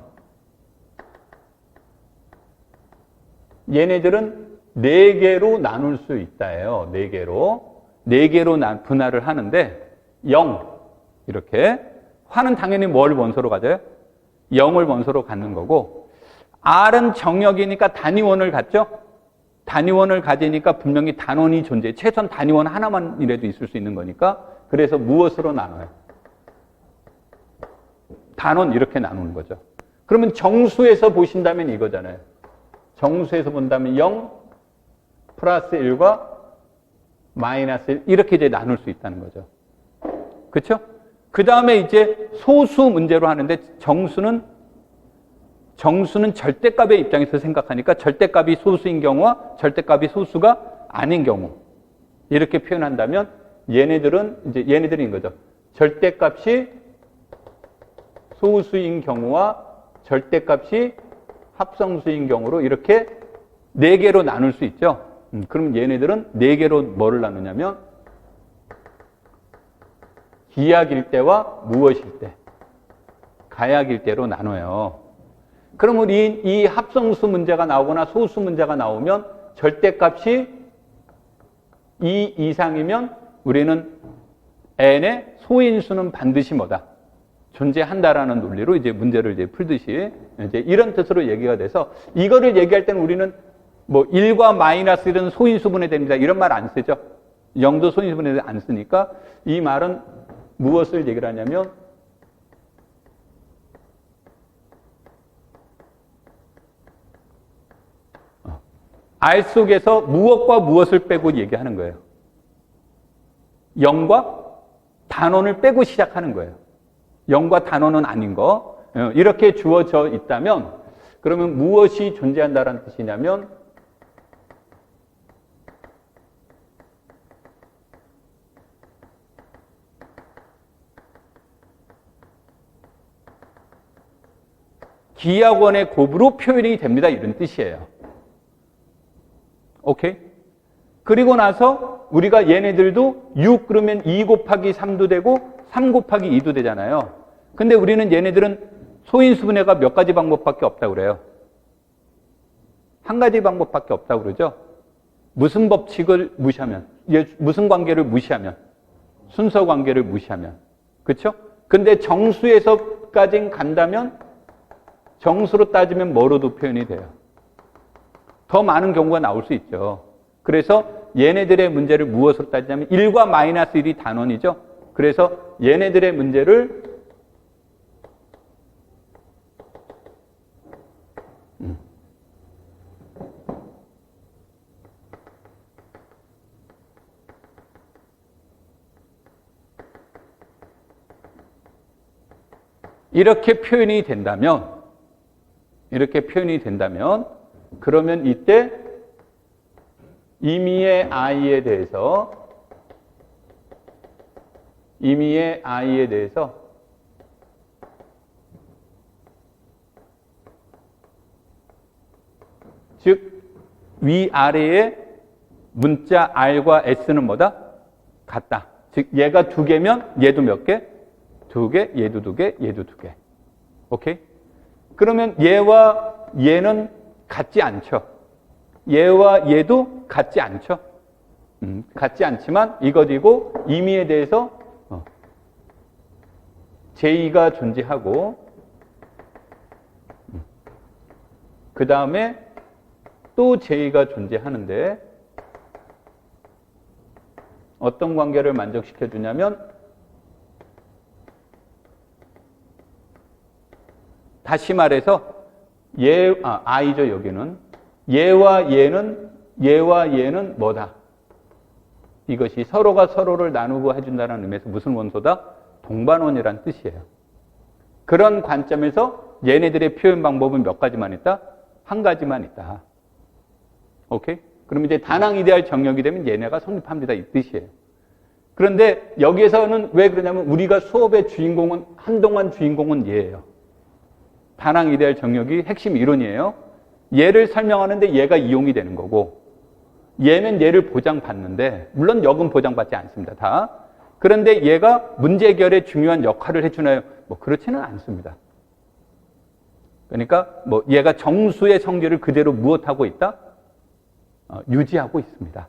[SPEAKER 1] 얘네들은 4개로 나눌 수 있다예요. 4개로 분할을 하는데 0 이렇게 화는 당연히 뭘 원소로 가져요? 0을 원소로 갖는 거고 R은 정역이니까 단위원을 갖죠? 단위원을 가지니까 분명히 단원이 존재해. 최소한 단위원 하나만이라도 있을 수 있는 거니까 그래서 무엇으로 나눠요? 단원 이렇게 나누는 거죠. 그러면 정수에서 보신다면 이거잖아요. 정수에서 본다면 0 플러스 1과 마이너스 1 이렇게 이제 나눌 수 있다는 거죠. 그렇죠? 그 다음에 이제 소수 문제로 하는데 정수는 절대값의 입장에서 생각하니까 절대값이 소수인 경우와 절대값이 소수가 아닌 경우 이렇게 표현한다면 얘네들인 거죠. 절대값이 소수인 경우와 절대값이 합성수인 경우로 이렇게 4개로 나눌 수 있죠. 그럼 얘네들은 4개로 뭐를 나누냐면 기약일 때와 무엇일 때, 가약일 때로 나눠요. 그러면 이 합성수 문제가 나오거나 소수 문제가 나오면 절대값이 2 이상이면 우리는 n의 소인수는 반드시 뭐다? 존재한다라는 논리로 이제 문제를 이제 풀듯이 이제 이런 뜻으로 얘기가 돼서 이거를 얘기할 때는 우리는 뭐 1과 마이너스 1은 소인수분해 됩니다. 이런 말 안 쓰죠. 0도 소인수분해 안 쓰니까 이 말은 무엇을 얘기를 하냐면 R 속에서 무엇과 무엇을 빼고 얘기하는 거예요. 0과 단원을 빼고 시작하는 거예요. 0과 단원은 아닌 거. 이렇게 주어져 있다면 그러면 무엇이 존재한다는 뜻이냐면 기하원의 곱으로 표현이 됩니다. 이런 뜻이에요. 오케이? 그리고 나서 우리가 얘네들도 6 그러면 2 곱하기 3도 되고 3 곱하기 2도 되잖아요. 근데 우리는 얘네들은 소인수분해가 몇 가지 방법밖에 없다고 그래요. 한 가지 방법밖에 없다고 그러죠. 무슨 법칙을 무시하면, 무슨 관계를 무시하면, 순서 관계를 무시하면. 그렇죠? 근데 정수에서까지 간다면 정수로 따지면 뭐로도 표현이 돼요. 더 많은 경우가 나올 수 있죠. 그래서 얘네들의 문제를 무엇으로 따지냐면 1과 마이너스 1이 단원이죠. 그래서 얘네들의 문제를 이렇게 표현이 된다면 그러면 이때 임의의 i에 대해서 즉 위아래의 문자 r과 s는 뭐다? 같다. 즉 얘가 2개면 얘도 몇 개? 2개, 얘도 2개, 얘도 2개. 오케이? 그러면 얘와 얘는 같지 않죠. 얘와 얘도 같지 않죠. 같지 않지만 이것이고 임의에 대해서 j,가 존재하고 그 다음에 또 j,가 존재하는데 어떤 관계를 만족시켜 주냐면 다시 말해서 i죠 여기는 얘와 얘는 뭐다? 이것이 서로가 서로를 나누고 해준다는 의미에서 무슨 원소다? 동반원이란 뜻이에요. 그런 관점에서 얘네들의 표현 방법은 몇 가지만 있다? 한 가지만 있다. 오케이? 그럼 이제 다낭 이데알 정역이 되면 얘네가 성립합니다. 이 뜻이에요. 그런데 여기에서는 왜 그러냐면 우리가 수업의 주인공은 한동안 주인공은 얘예요. 다낭 이데알 정역이 핵심 이론이에요. 얘를 설명하는데 얘가 이용이 되는 거고 얘는 얘를 보장받는데 물론 역은 보장받지 않습니다. 다. 그런데 얘가 문제 해결에 중요한 역할을 해주나요? 뭐 그렇지는 않습니다. 그러니까 뭐 얘가 정수의 성질을 그대로 무엇하고 있다? 유지하고 있습니다.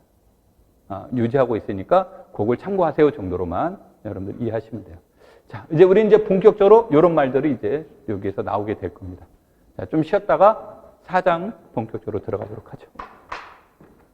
[SPEAKER 1] 유지하고 있으니까 그걸 참고하세요 정도로만 여러분들 이해하시면 돼요. 자, 이제 우리 이제 본격적으로 이런 말들이 이제 여기에서 나오게 될 겁니다. 자, 좀 쉬었다가 4장 본격적으로 들어가도록 하죠.